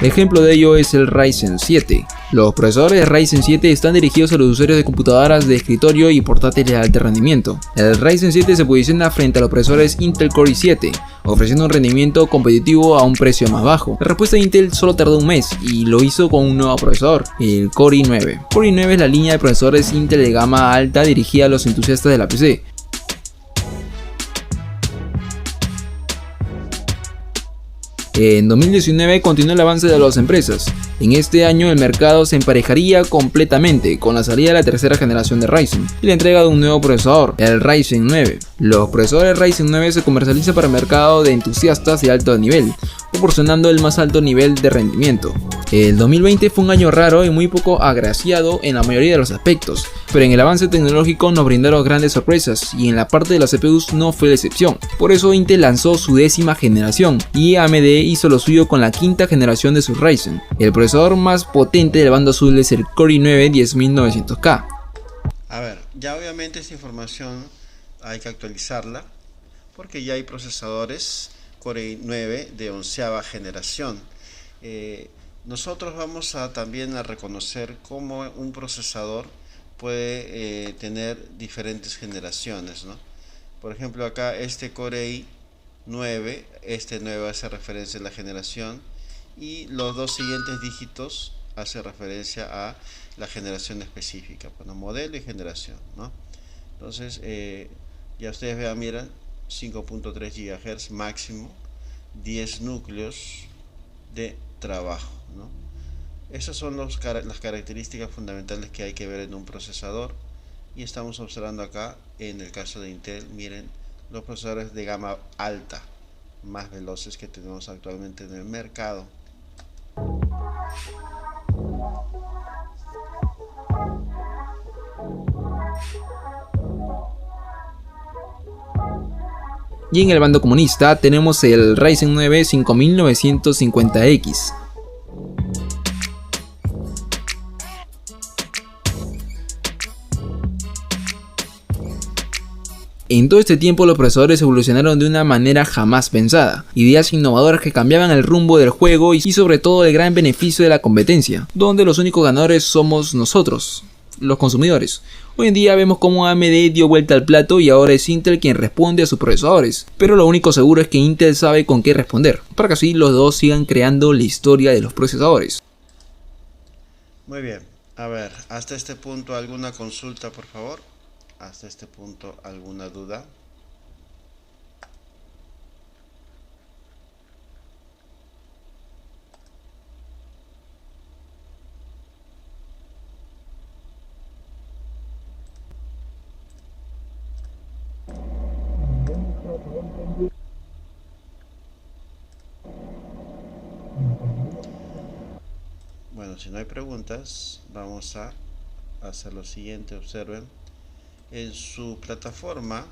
Ejemplo de ello es el Ryzen 7. Los procesadores de Ryzen 7 están dirigidos a los usuarios de computadoras de escritorio y portátiles de alto rendimiento. El Ryzen 7 se posiciona frente a los procesadores Intel Core i7, ofreciendo un rendimiento competitivo a un precio más bajo. La respuesta de Intel solo tardó un mes y lo hizo con un nuevo procesador, el Core i9. Core i9 es la línea de procesadores Intel de gama alta dirigida a los entusiastas de la PC. En 2019 continuó el avance de las empresas. En este año el mercado se emparejaría completamente con la salida de la tercera generación de Ryzen y la entrega de un nuevo procesador, el Ryzen 9. Los procesadores Ryzen 9 se comercializan para el mercado de entusiastas de alto nivel, proporcionando el más alto nivel de rendimiento. El 2020 fue un año raro y muy poco agraciado en la mayoría de los aspectos, pero en el avance tecnológico nos brindaron grandes sorpresas y en la parte de las CPUs no fue la excepción. Por eso Intel lanzó su 10ª generación y AMD hizo lo suyo con la 5ª generación de su Ryzen. El procesador más potente del bando azul es el Core i9 10900K. A ver, ya obviamente esta información hay que actualizarla porque ya hay procesadores Core i9 de 11ª generación. Nosotros vamos a también a reconocer cómo un procesador puede tener diferentes generaciones, ¿no? Por ejemplo, acá este Core i9, este 9 hace referencia a la generación y los dos siguientes dígitos hace referencia a la generación específica, bueno, modelo y generación, ¿no? Entonces, ya ustedes vean, miren, 5.3 GHz máximo, 10 núcleos de trabajo, ¿no? Esas son las características fundamentales que hay que ver en un procesador y estamos observando acá en el caso de Intel, miren, los procesadores de gama alta más veloces que tenemos actualmente en el mercado. Y en el bando comunista tenemos el Ryzen 9 5950X. En todo este tiempo los procesadores evolucionaron de una manera jamás pensada, ideas innovadoras que cambiaban el rumbo del juego y sobre todo el gran beneficio de la competencia, donde los únicos ganadores somos nosotros, los consumidores. Hoy en día vemos cómo AMD dio vuelta al plato y ahora es Intel quien responde a sus procesadores, pero lo único seguro es que Intel sabe con qué responder, para que así los dos sigan creando la historia de los procesadores. Muy bien, a ver, hasta este punto alguna consulta por favor. Hasta este punto, ¿alguna duda? Bueno, si no hay preguntas, vamos a hacer lo siguiente. Observen. En su plataforma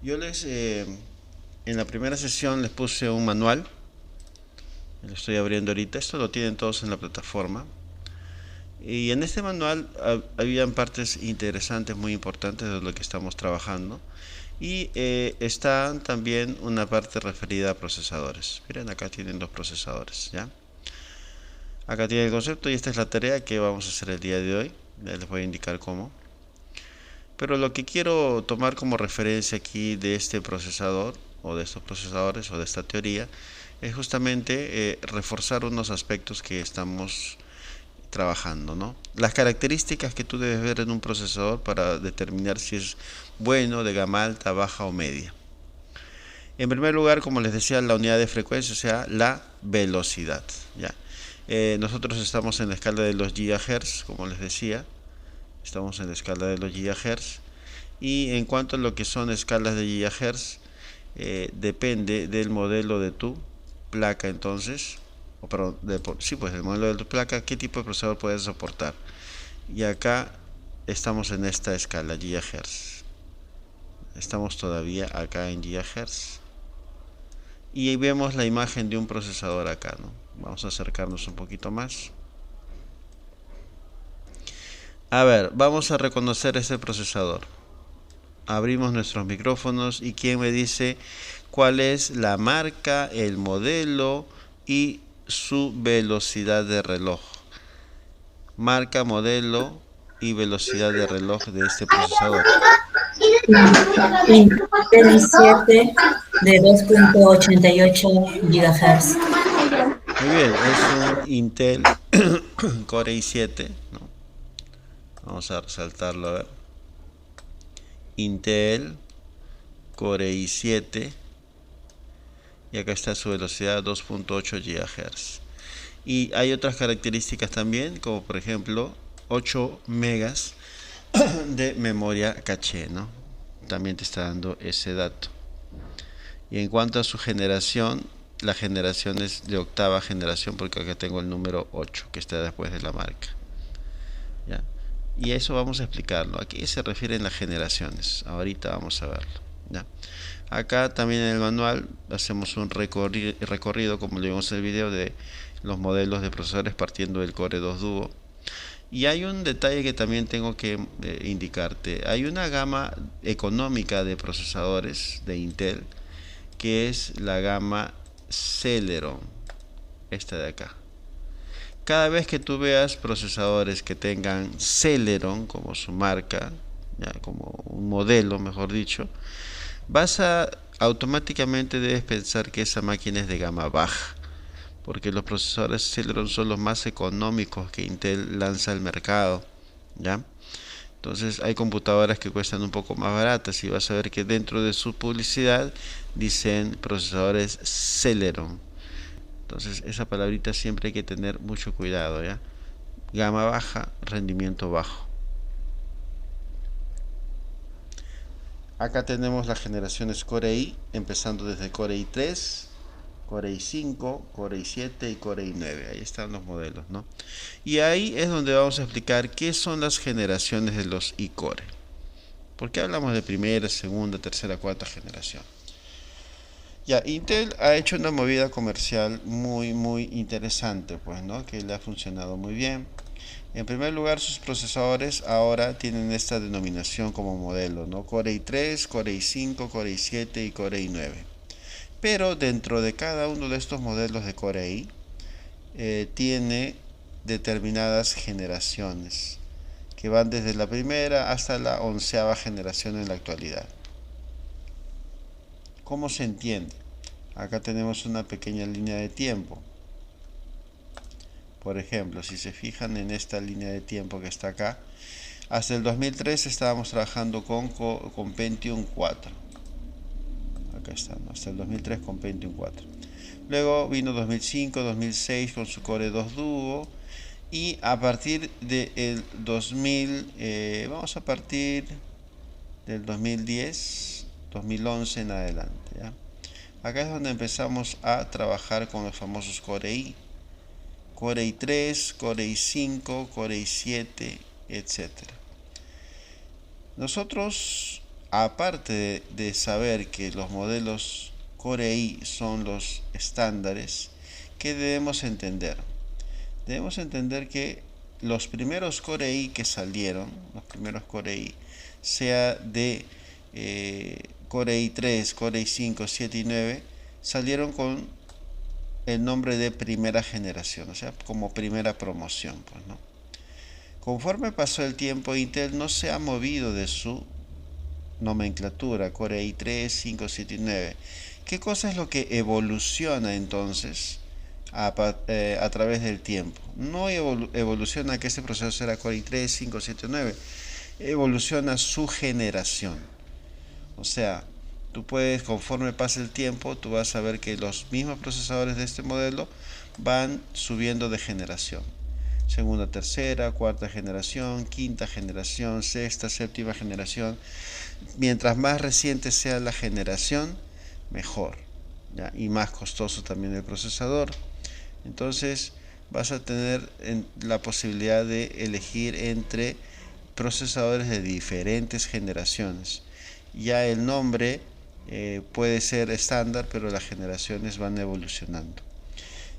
Yo en la primera sesión les puse un manual. Lo estoy abriendo ahorita. Esto lo tienen todos en la plataforma. Y en este manual habían partes interesantes, muy importantes de lo que estamos trabajando. Y está también una parte referida a procesadores. Miren, acá tienen los procesadores, ¿ya? Acá tiene el concepto y esta es la tarea que vamos a hacer el día de hoy. Ya les voy a indicar cómo. Pero lo que quiero tomar como referencia aquí de este procesador, o de estos procesadores, o de esta teoría, es justamente reforzar unos aspectos que estamos trabajando, ¿no? Las características que tú debes ver en un procesador para determinar si es bueno, de gama alta, baja o media. En primer lugar, como les decía, la unidad de frecuencia, o sea, la velocidad, ¿ya? Nosotros estamos en la escala de los GHz, como les decía, estamos en la escala de los GHz. Y en cuanto a lo que son escalas de GHz, depende del modelo de tu placa, entonces, o perdón, sí, pues el modelo de tu placa, qué tipo de procesador puedes soportar. Y acá estamos en esta escala GHz. Estamos todavía acá en GHz. Y ahí vemos la imagen de un procesador acá, ¿no? Vamos a acercarnos un poquito más. A ver, vamos a reconocer este procesador. Abrimos nuestros micrófonos y quién me dice cuál es la marca, el modelo y su velocidad de reloj. Marca, modelo y velocidad de reloj de este procesador. Intel i7 de 2.88 GHz. Muy bien, es un Intel Core i7, ¿no? Vamos a resaltarlo, a ver. Intel Core i7 y acá está su velocidad 2.8 GHz. Y hay otras características también, como por ejemplo 8 megas de memoria caché, ¿no? También te está dando ese dato. Y en cuanto a su generación, la generación es de octava generación, porque acá tengo el número 8 que está después de la marca, ¿ya? Y eso vamos a explicarlo. Aquí se refieren las generaciones. Ahorita vamos a verlo, ¿ya? Acá también en el manual hacemos un recorrido, como lo vimos en el video, de los modelos de procesadores partiendo del Core 2 Duo. Y hay un detalle que también tengo que indicarte. Hay una gama económica de procesadores de Intel, que es la gama Celeron, esta de acá. Cada vez que tú veas procesadores que tengan Celeron como su marca, ya, como un modelo, mejor dicho, automáticamente debes pensar que esa máquina es de gama baja, porque los procesadores Celeron son los más económicos que Intel lanza al mercado, ¿ya? Entonces hay computadoras que cuestan un poco más baratas y vas a ver que dentro de su publicidad dicen procesadores Celeron. Entonces esa palabrita siempre hay que tener mucho cuidado, ¿ya? Gama baja, rendimiento bajo. Acá tenemos las generaciones Core i, empezando desde Core i3, Core i5, Core i7 y Core i9. Ahí están los modelos, ¿no? Y ahí es donde vamos a explicar qué son las generaciones de los i-Core. ¿Por qué hablamos de primera, segunda, tercera, cuarta generación? Ya, Intel ha hecho una movida comercial muy interesante, pues, ¿no? Que le ha funcionado muy bien. En primer lugar, sus procesadores ahora tienen esta denominación como modelo, ¿no? Core i3, Core i5, Core i7 y Core i9. Pero dentro de cada uno de estos modelos de Core i, tiene determinadas generaciones que van desde la primera hasta la 11ª generación en la actualidad. ¿Cómo se entiende? Acá tenemos una pequeña línea de tiempo. Por ejemplo, si se fijan en esta línea de tiempo que está acá, hasta el 2003 estábamos trabajando con Pentium 4. Acá está, ¿no? Hasta el 2003 con Pentium 4. Luego vino 2005, 2006 con su Core 2 Duo. Y a partir del 2000, vamos a partir del 2010, 2011 en adelante, ¿ya? Acá es donde empezamos a trabajar con los famosos Core i, Core i3, Core i5, Core i7, etc. Nosotros aparte de saber que los modelos Core i son los estándares, ¿qué debemos entender? Debemos entender que los primeros Core i que salieron, los primeros Core i, sea de Core i3, Core i5, 7 y 9, salieron con el nombre de primera generación, o sea, como primera promoción, pues, ¿no? Conforme pasó el tiempo, Intel no se ha movido de su nomenclatura, Core i3, 5, 7 y 9. ¿Qué cosa es lo que evoluciona entonces a través del tiempo? No evoluciona que ese procesador será Core i3, 5, 7, 9. Evoluciona su generación. O sea, tú puedes, conforme pasa el tiempo, tú vas a ver que los mismos procesadores de este modelo van subiendo de generación. Segunda, tercera, cuarta generación, quinta generación, sexta, séptima generación. Mientras más reciente sea la generación, mejor, ¿ya? Y más costoso también el procesador. Entonces vas a tener la posibilidad de elegir entre procesadores de diferentes generaciones. Ya el nombre puede ser estándar, pero las generaciones van evolucionando.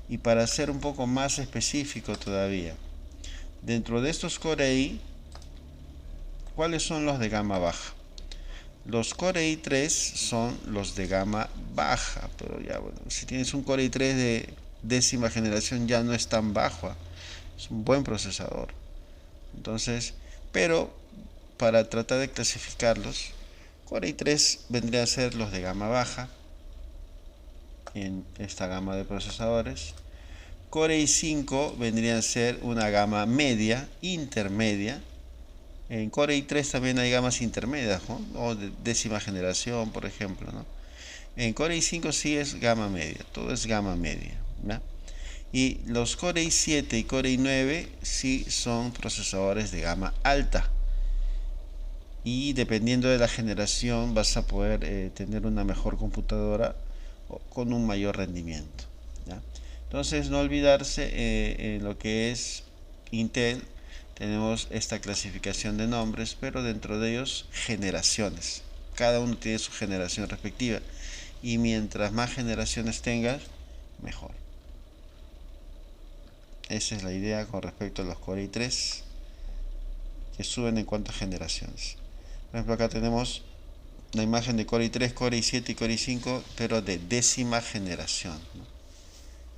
Y para ser un poco más específico todavía, dentro de estos Core i, ¿cuáles son los de gama baja? Los Core i3 son los de gama baja, pero ya bueno, si tienes un Core i3 de décima generación ya no es tan bajo, es un buen procesador. Entonces, pero para tratar de clasificarlos, Core i3 vendría a ser los de gama baja en esta gama de procesadores. Core i5 vendría a ser una gama media, intermedia. En Core i3 también hay gamas intermedias, ¿no? O de décima generación, por ejemplo, ¿no? En Core i5 sí es gama media, todo es gama media, ¿no? Y los Core i7 y Core i9 sí son procesadores de gama alta. Y dependiendo de la generación vas a poder tener una mejor computadora con un mayor rendimiento, ¿ya? Entonces no olvidarse en lo que es Intel tenemos esta clasificación de nombres, pero dentro de ellos generaciones. Cada uno tiene su generación respectiva y mientras más generaciones tengas, mejor. Esa es la idea con respecto a los Core i3 que suben en cuanto a generaciones. Por ejemplo, acá tenemos la imagen de Core i3, Core i7 y Core i5, pero de décima generación, ¿no?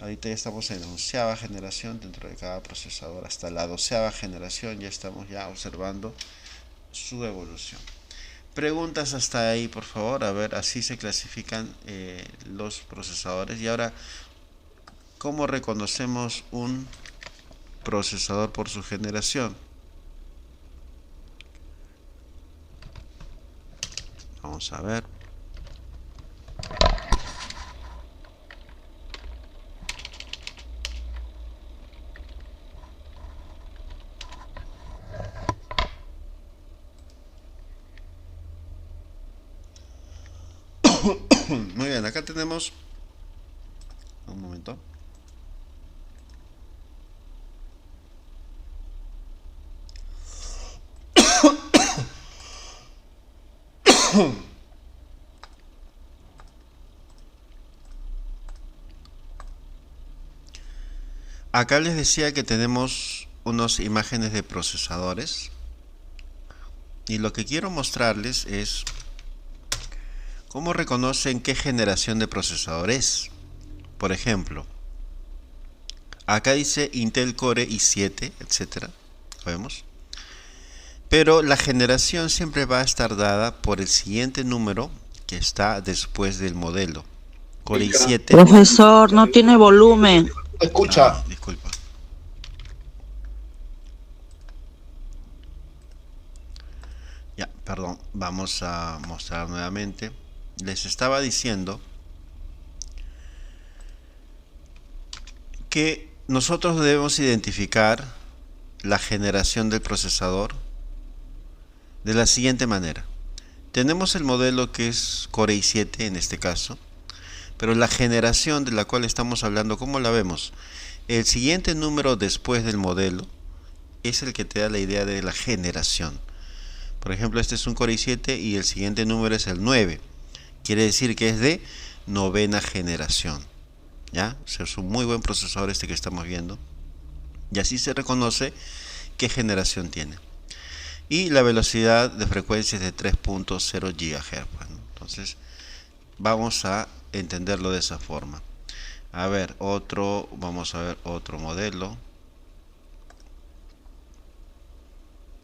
Ahorita ya estamos en la 11ª generación dentro de cada procesador. Hasta la 12ª generación ya estamos ya observando su evolución. Preguntas hasta ahí, por favor. A ver, así se clasifican los procesadores. Y ahora, ¿cómo reconocemos un procesador por su generación? Vamos a ver. Muy bien, acá tenemos un momento. Acá les decía que tenemos unas imágenes de procesadores y lo que quiero mostrarles es cómo reconocen qué generación de procesador es. Por ejemplo, acá dice Intel Core i7, etcétera, ¿lo vemos? Pero la generación siempre va a estar dada por el siguiente número que está después del modelo. Core i7. Profesor, no tiene volumen. Escucha. Disculpa. Ya, perdón, vamos a mostrar nuevamente. Les estaba diciendo que nosotros debemos identificar la generación del procesador de la siguiente manera. Tenemos el modelo que es Core i7 en este caso, pero la generación de la cual estamos hablando, ¿cómo la vemos? El siguiente número después del modelo es el que te da la idea de la generación. Por ejemplo, este es un Core i7 y el siguiente número es el 9. Quiere decir que es de novena generación. ¿Ya? O sea, es un muy buen procesador este que estamos viendo. Y así se reconoce qué generación tiene. Y la velocidad de frecuencia es de 3.0 GHz. Bueno, entonces, vamos a entenderlo de esa forma. A ver, vamos a ver otro modelo.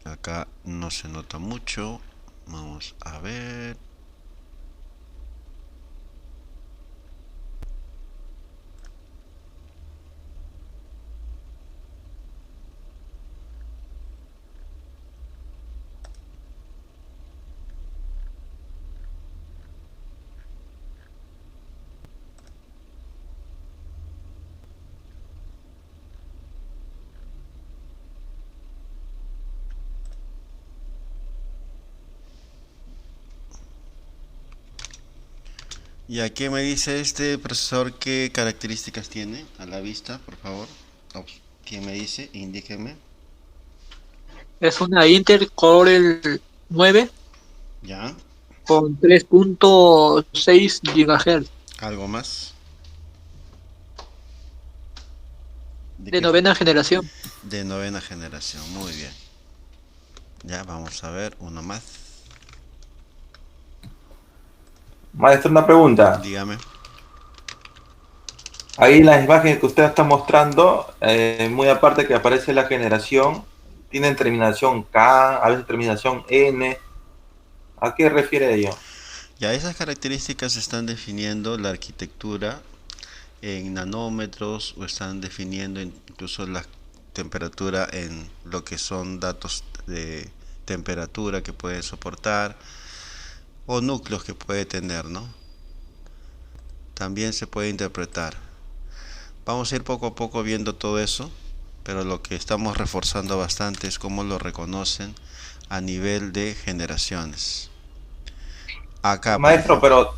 Acá no se nota mucho. Vamos a ver. ¿Y a qué me dice este procesador? ¿Qué características tiene a la vista, por favor? ¿Quién me dice? Indíqueme. Es una Intel Core 9 ¿Ya? con 3.6 GHz ¿Algo más? de novena generación. De novena generación, muy bien. Ya, vamos a ver uno más. Maestro, una pregunta. Dígame. Ahí en las imágenes que usted está mostrando, muy aparte que aparece la generación, tienen terminación K, a veces terminación N. ¿A qué refiere ello? Ya, esas características están definiendo la arquitectura en nanómetros o están definiendo incluso la temperatura en lo que son datos de temperatura que puede soportar o núcleos que puede tener, ¿no? También se puede interpretar. Vamos a ir poco a poco viendo todo eso, pero lo que estamos reforzando bastante es cómo lo reconocen a nivel de generaciones. Acá, Maestro, pero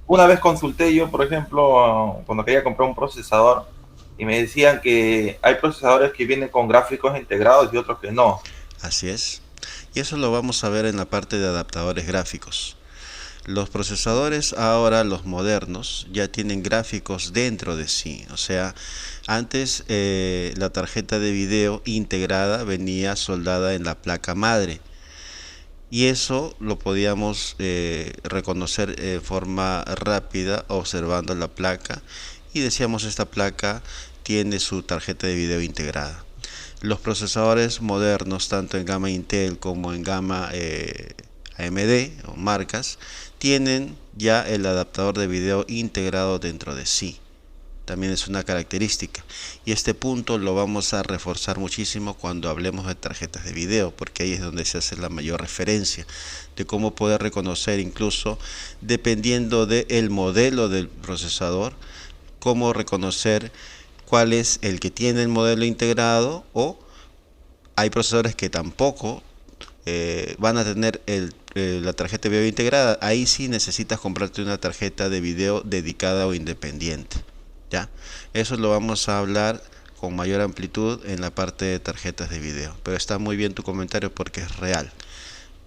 una vez consulté yo, por ejemplo, cuando quería comprar un procesador, y me decían que hay procesadores que vienen con gráficos integrados y otros que no. Así es. Y eso lo vamos a ver en la parte de adaptadores gráficos. Los procesadores ahora, los modernos, ya tienen gráficos dentro de sí. O sea, antes la tarjeta de video integrada venía soldada en la placa madre. Y eso lo podíamos reconocer de forma rápida observando la placa. Y decíamos, esta placa tiene su tarjeta de video integrada. Los procesadores modernos, tanto en gama Intel como en gama AMD o marcas, tienen ya el adaptador de video integrado dentro de sí. También es una característica, y este punto lo vamos a reforzar muchísimo cuando hablemos de tarjetas de video, porque ahí es donde se hace la mayor referencia de cómo poder reconocer, incluso dependiendo del modelo del procesador, cómo reconocer cuál es el que tiene el modelo integrado, o hay procesadores que tampoco van a tener la tarjeta de video integrada. Ahí sí necesitas comprarte una tarjeta de video dedicada o independiente. ¿Ya? Eso lo vamos a hablar con mayor amplitud en la parte de tarjetas de video. Pero está muy bien tu comentario porque es real.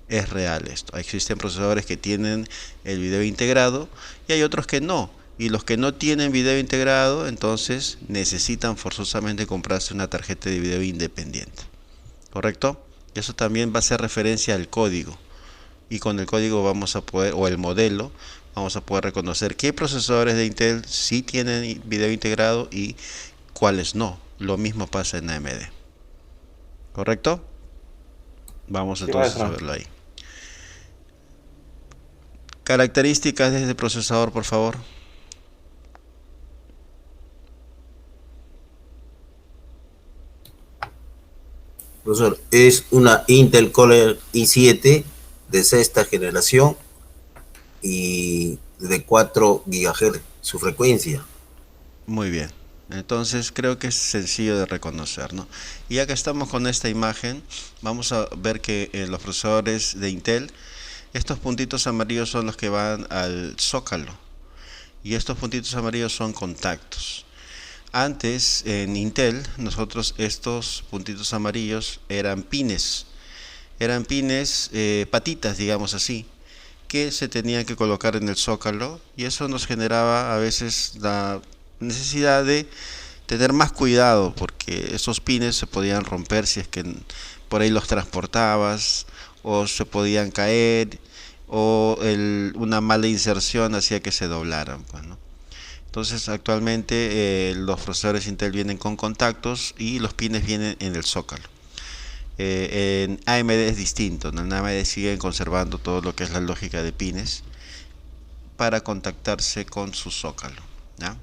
Es real esto. Existen procesadores que tienen el video integrado y hay otros que no. Y los que no tienen video integrado, entonces necesitan forzosamente comprarse una tarjeta de video independiente. ¿Correcto? Y eso también va a hacer referencia al código. Y con el código vamos a poder, o el modelo, vamos a poder reconocer qué procesadores de Intel sí tienen video integrado y cuáles no. Lo mismo pasa en AMD. ¿Correcto? Vamos entonces a verlo ahí. Características de este procesador, por favor. Profesor, es una Intel Core i7 de sexta generación y de 4 GHz su frecuencia. Muy bien. Entonces creo que es sencillo de reconocer, ¿no? Y ya que estamos con esta imagen, vamos a ver que en los procesadores de Intel, estos puntitos amarillos son los que van al zócalo. Y estos puntitos amarillos son contactos. Antes en Intel, nosotros estos puntitos amarillos eran pines. Eran pines, patitas, digamos así, que se tenían que colocar en el zócalo, y eso nos generaba a veces la necesidad de tener más cuidado, porque esos pines se podían romper si es que por ahí los transportabas, o se podían caer, o una mala inserción hacía que se doblaran, pues, ¿no? Entonces actualmente los procesadores Intel vienen con contactos y los pines vienen en el zócalo. En AMD es distinto, ¿no? En AMD siguen conservando todo lo que es la lógica de pines para contactarse con su zócalo, ¿ya?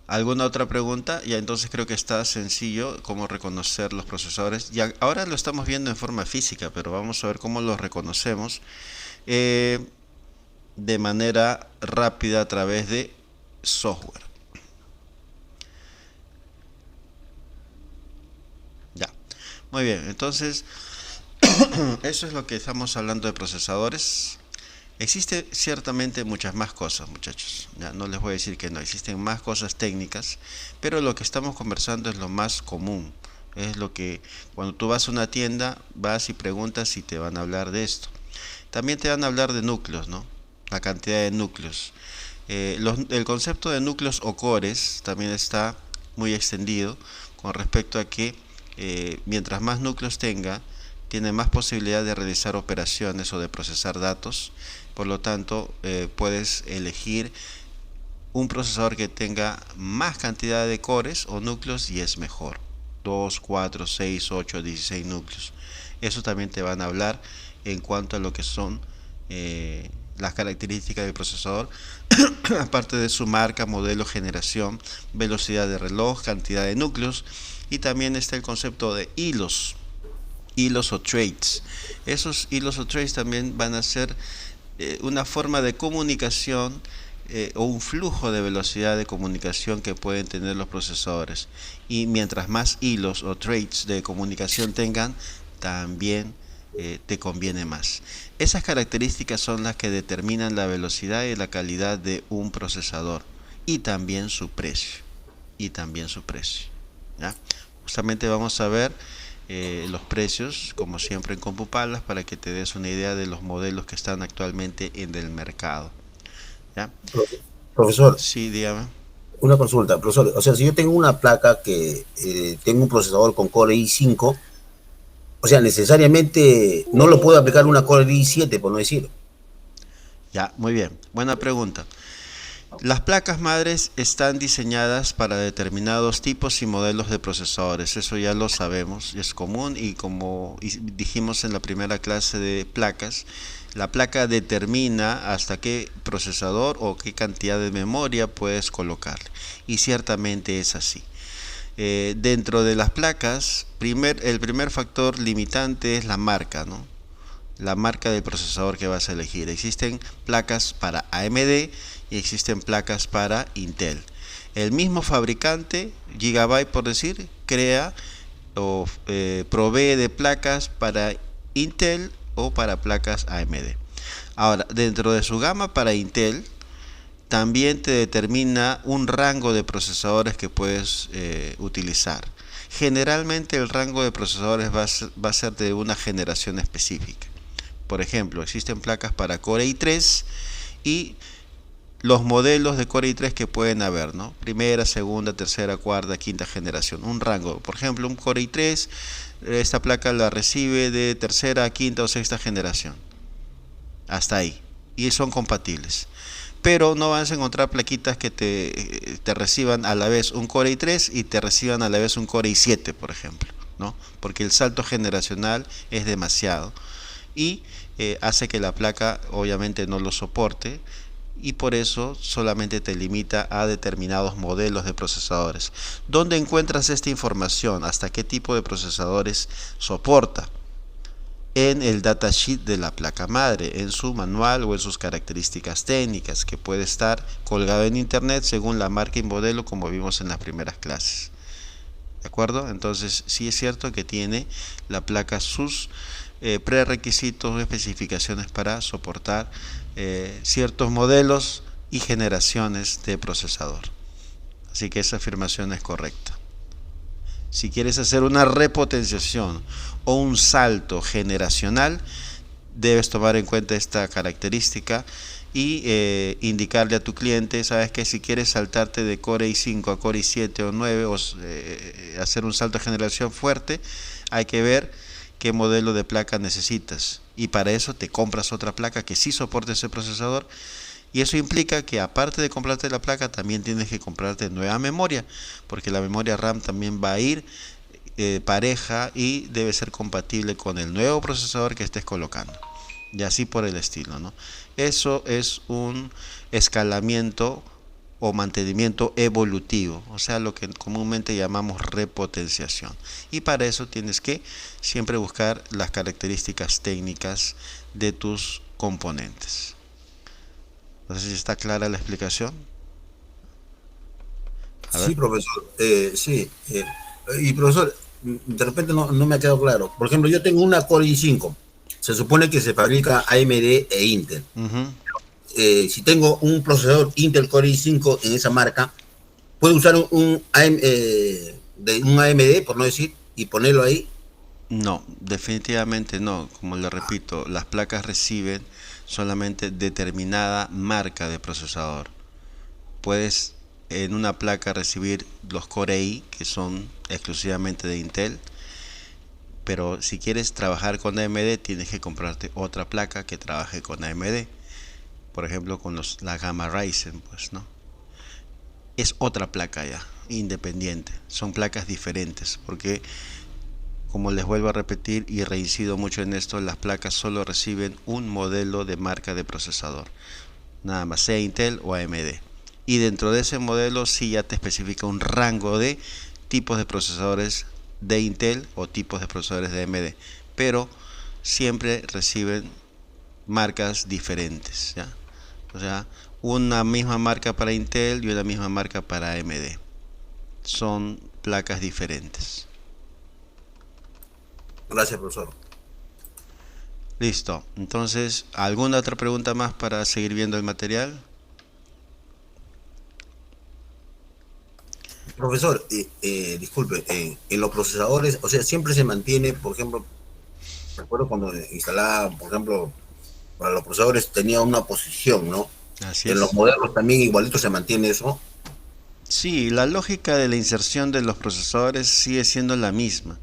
¿Alguna otra pregunta? Ya, entonces creo que está sencillo cómo reconocer los procesadores. Ya, ahora lo estamos viendo en forma física, pero vamos a ver cómo los reconocemos de manera rápida a través de software. Ya, muy bien, entonces eso es lo que estamos hablando de procesadores. Existe ciertamente muchas más cosas, muchachos. Ya, no les voy a decir que no, existen más cosas técnicas, pero lo que estamos conversando es lo más común. Es lo que cuando tú vas a una tienda, vas y preguntas si te van a hablar de esto. También te van a hablar de núcleos, ¿no? La cantidad de núcleos. El concepto de núcleos o cores también está muy extendido con respecto a que mientras más núcleos tenga, tiene más posibilidad de realizar operaciones o de procesar datos. Por lo tanto, puedes elegir un procesador que tenga más cantidad de cores o núcleos y es mejor. 2, 4, 6, 8, 16 núcleos. Eso también te van a hablar en cuanto a lo que son las características del procesador, aparte de su marca, modelo, generación, velocidad de reloj, cantidad de núcleos, y también está el concepto de hilos o threads. Esos hilos o threads también van a ser una forma de comunicación o un flujo de velocidad de comunicación que pueden tener los procesadores, y mientras más hilos o threads de comunicación tengan, también te conviene más. Esas características son las que determinan la velocidad y la calidad de un procesador, y también su precio, ¿ya? Justamente vamos a ver los precios, como siempre en CompuPalas, para que te des una idea de los modelos que están actualmente en el mercado, ¿ya? Profesor, Sí, dígame. una consulta, profesor. O sea, si yo tengo una placa que tengo un procesador con Core i5, o sea, necesariamente no lo puedo aplicar una Core i7, por no decir. Ya, muy bien. Buena pregunta. Las placas madres están diseñadas para determinados tipos y modelos de procesadores. Eso ya lo sabemos, es común, y como dijimos en la primera clase de placas, la placa determina hasta qué procesador o qué cantidad de memoria puedes colocarle. Y ciertamente es así. Dentro de las placas, el primer factor limitante es la marca, ¿no? La marca del procesador que vas a elegir. Existen placas para AMD y existen placas para Intel. El mismo fabricante, Gigabyte por decir, crea o provee de placas para Intel o para placas AMD. Ahora, dentro de su gama para Intel, también te determina un rango de procesadores que puedes utilizar. Generalmente el rango de procesadores va a ser de una generación específica. Por ejemplo, existen placas para Core i3 y los modelos de Core i3 que pueden haber, ¿no? Primera, segunda, tercera, cuarta, quinta generación. Un rango. Por ejemplo, un Core i3, esta placa la recibe de tercera, quinta o sexta generación. Hasta ahí. Y son compatibles. Pero no vas a encontrar plaquitas que te reciban a la vez un Core i3 y te reciban a la vez un Core i7, por ejemplo, ¿no? Porque el salto generacional es demasiado y hace que la placa obviamente no lo soporte, y por eso solamente te limita a determinados modelos de procesadores. ¿Dónde encuentras esta información? ¿Hasta qué tipo de procesadores soporta? En el datasheet de la placa madre, en su manual o en sus características técnicas, que puede estar colgado en internet según la marca y modelo, como vimos en las primeras clases. ¿De acuerdo? Entonces sí es cierto que tiene la placa sus prerequisitos o especificaciones para soportar ciertos modelos y generaciones de procesador. Así que esa afirmación es correcta. Si quieres hacer una repotenciación o un salto generacional, debes tomar en cuenta esta característica y indicarle a tu cliente, sabes que si quieres saltarte de Core i5 a Core i7 o 9 o hacer un salto de generación fuerte, hay que ver qué modelo de placa necesitas, y para eso te compras otra placa que sí soporte ese procesador, y eso implica que aparte de comprarte la placa también tienes que comprarte nueva memoria, porque la memoria RAM también va a ir pareja y debe ser compatible con el nuevo procesador que estés colocando, y así por el estilo, ¿no? Eso es un escalamiento o mantenimiento evolutivo, o sea, lo que comúnmente llamamos repotenciación, y para eso tienes que siempre buscar las características técnicas de tus componentes. No sé si está clara la explicación. Sí, profesor. Sí. Y profesor, de repente no me ha quedado claro. Por ejemplo, yo tengo una Core i5. Se supone que se fabrica AMD e Intel. Si tengo un procesador Intel Core i5 en esa marca, ¿puedo usar un AMD, por no decir, y ponerlo ahí? No, definitivamente no. Como le repito, las placas reciben solamente determinada marca de procesador. Puedes en una placa recibir los Core i, que son exclusivamente de Intel, pero si quieres trabajar con AMD tienes que comprarte otra placa que trabaje con AMD, por ejemplo con la gama Ryzen, pues, ¿no? Es otra placa ya, independiente, son placas diferentes, porque como les vuelvo a repetir y reincido mucho en esto, las placas solo reciben un modelo de marca de procesador, nada más, sea Intel o AMD, y dentro de ese modelo sí ya te especifica un rango de tipos de procesadores de Intel o tipos de procesadores de AMD, pero siempre reciben marcas diferentes, ¿ya? O sea, una misma marca para Intel y una misma marca para AMD, son placas diferentes. Gracias, profesor. Listo, entonces, ¿alguna otra pregunta más para seguir viendo el material? Profesor, disculpe, en los procesadores, o sea, siempre se mantiene, por ejemplo, recuerdo cuando instalaba, por ejemplo, para los procesadores tenía una posición, ¿no? Así En es. los modelos también igualito se mantiene eso. Sí, la lógica de la inserción de los procesadores sigue siendo la misma.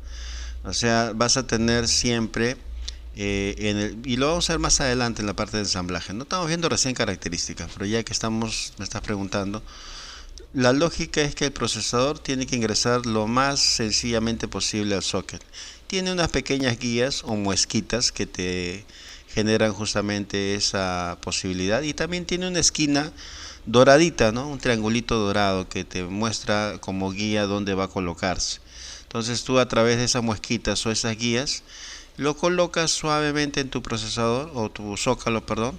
O sea, vas a tener siempre, y lo vamos a ver más adelante en la parte de ensamblaje. No estamos viendo recién características, pero ya que me estás preguntando, la lógica es que el procesador tiene que ingresar lo más sencillamente posible al socket. Tiene unas pequeñas guías o muesquitas que te generan justamente esa posibilidad, y también tiene una esquina doradita, ¿no? Un triangulito dorado que te muestra como guía dónde va a colocarse. Entonces tú a través de esas muesquitas o esas guías lo colocas suavemente en tu procesador o tu zócalo, perdón.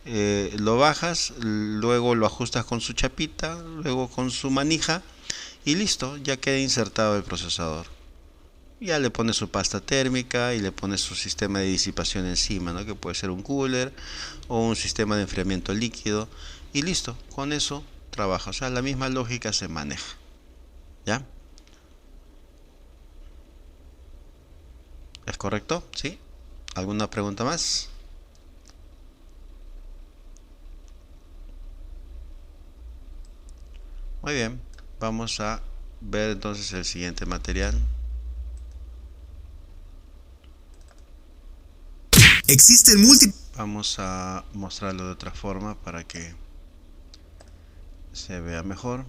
Lo bajas, luego lo ajustas con su chapita, luego con su manija y listo, ya queda insertado el procesador. Ya le pones su pasta térmica y le pones su sistema de disipación encima, ¿no? Que puede ser un cooler o un sistema de enfriamiento líquido, y listo, con eso trabaja. O sea, la misma lógica se maneja. ¿Ya? ¿Es correcto? ¿Sí? ¿Alguna pregunta más? Muy bien, vamos a ver entonces el siguiente material. Existen múltiples... Vamos a mostrarlo de otra forma para que se vea mejor.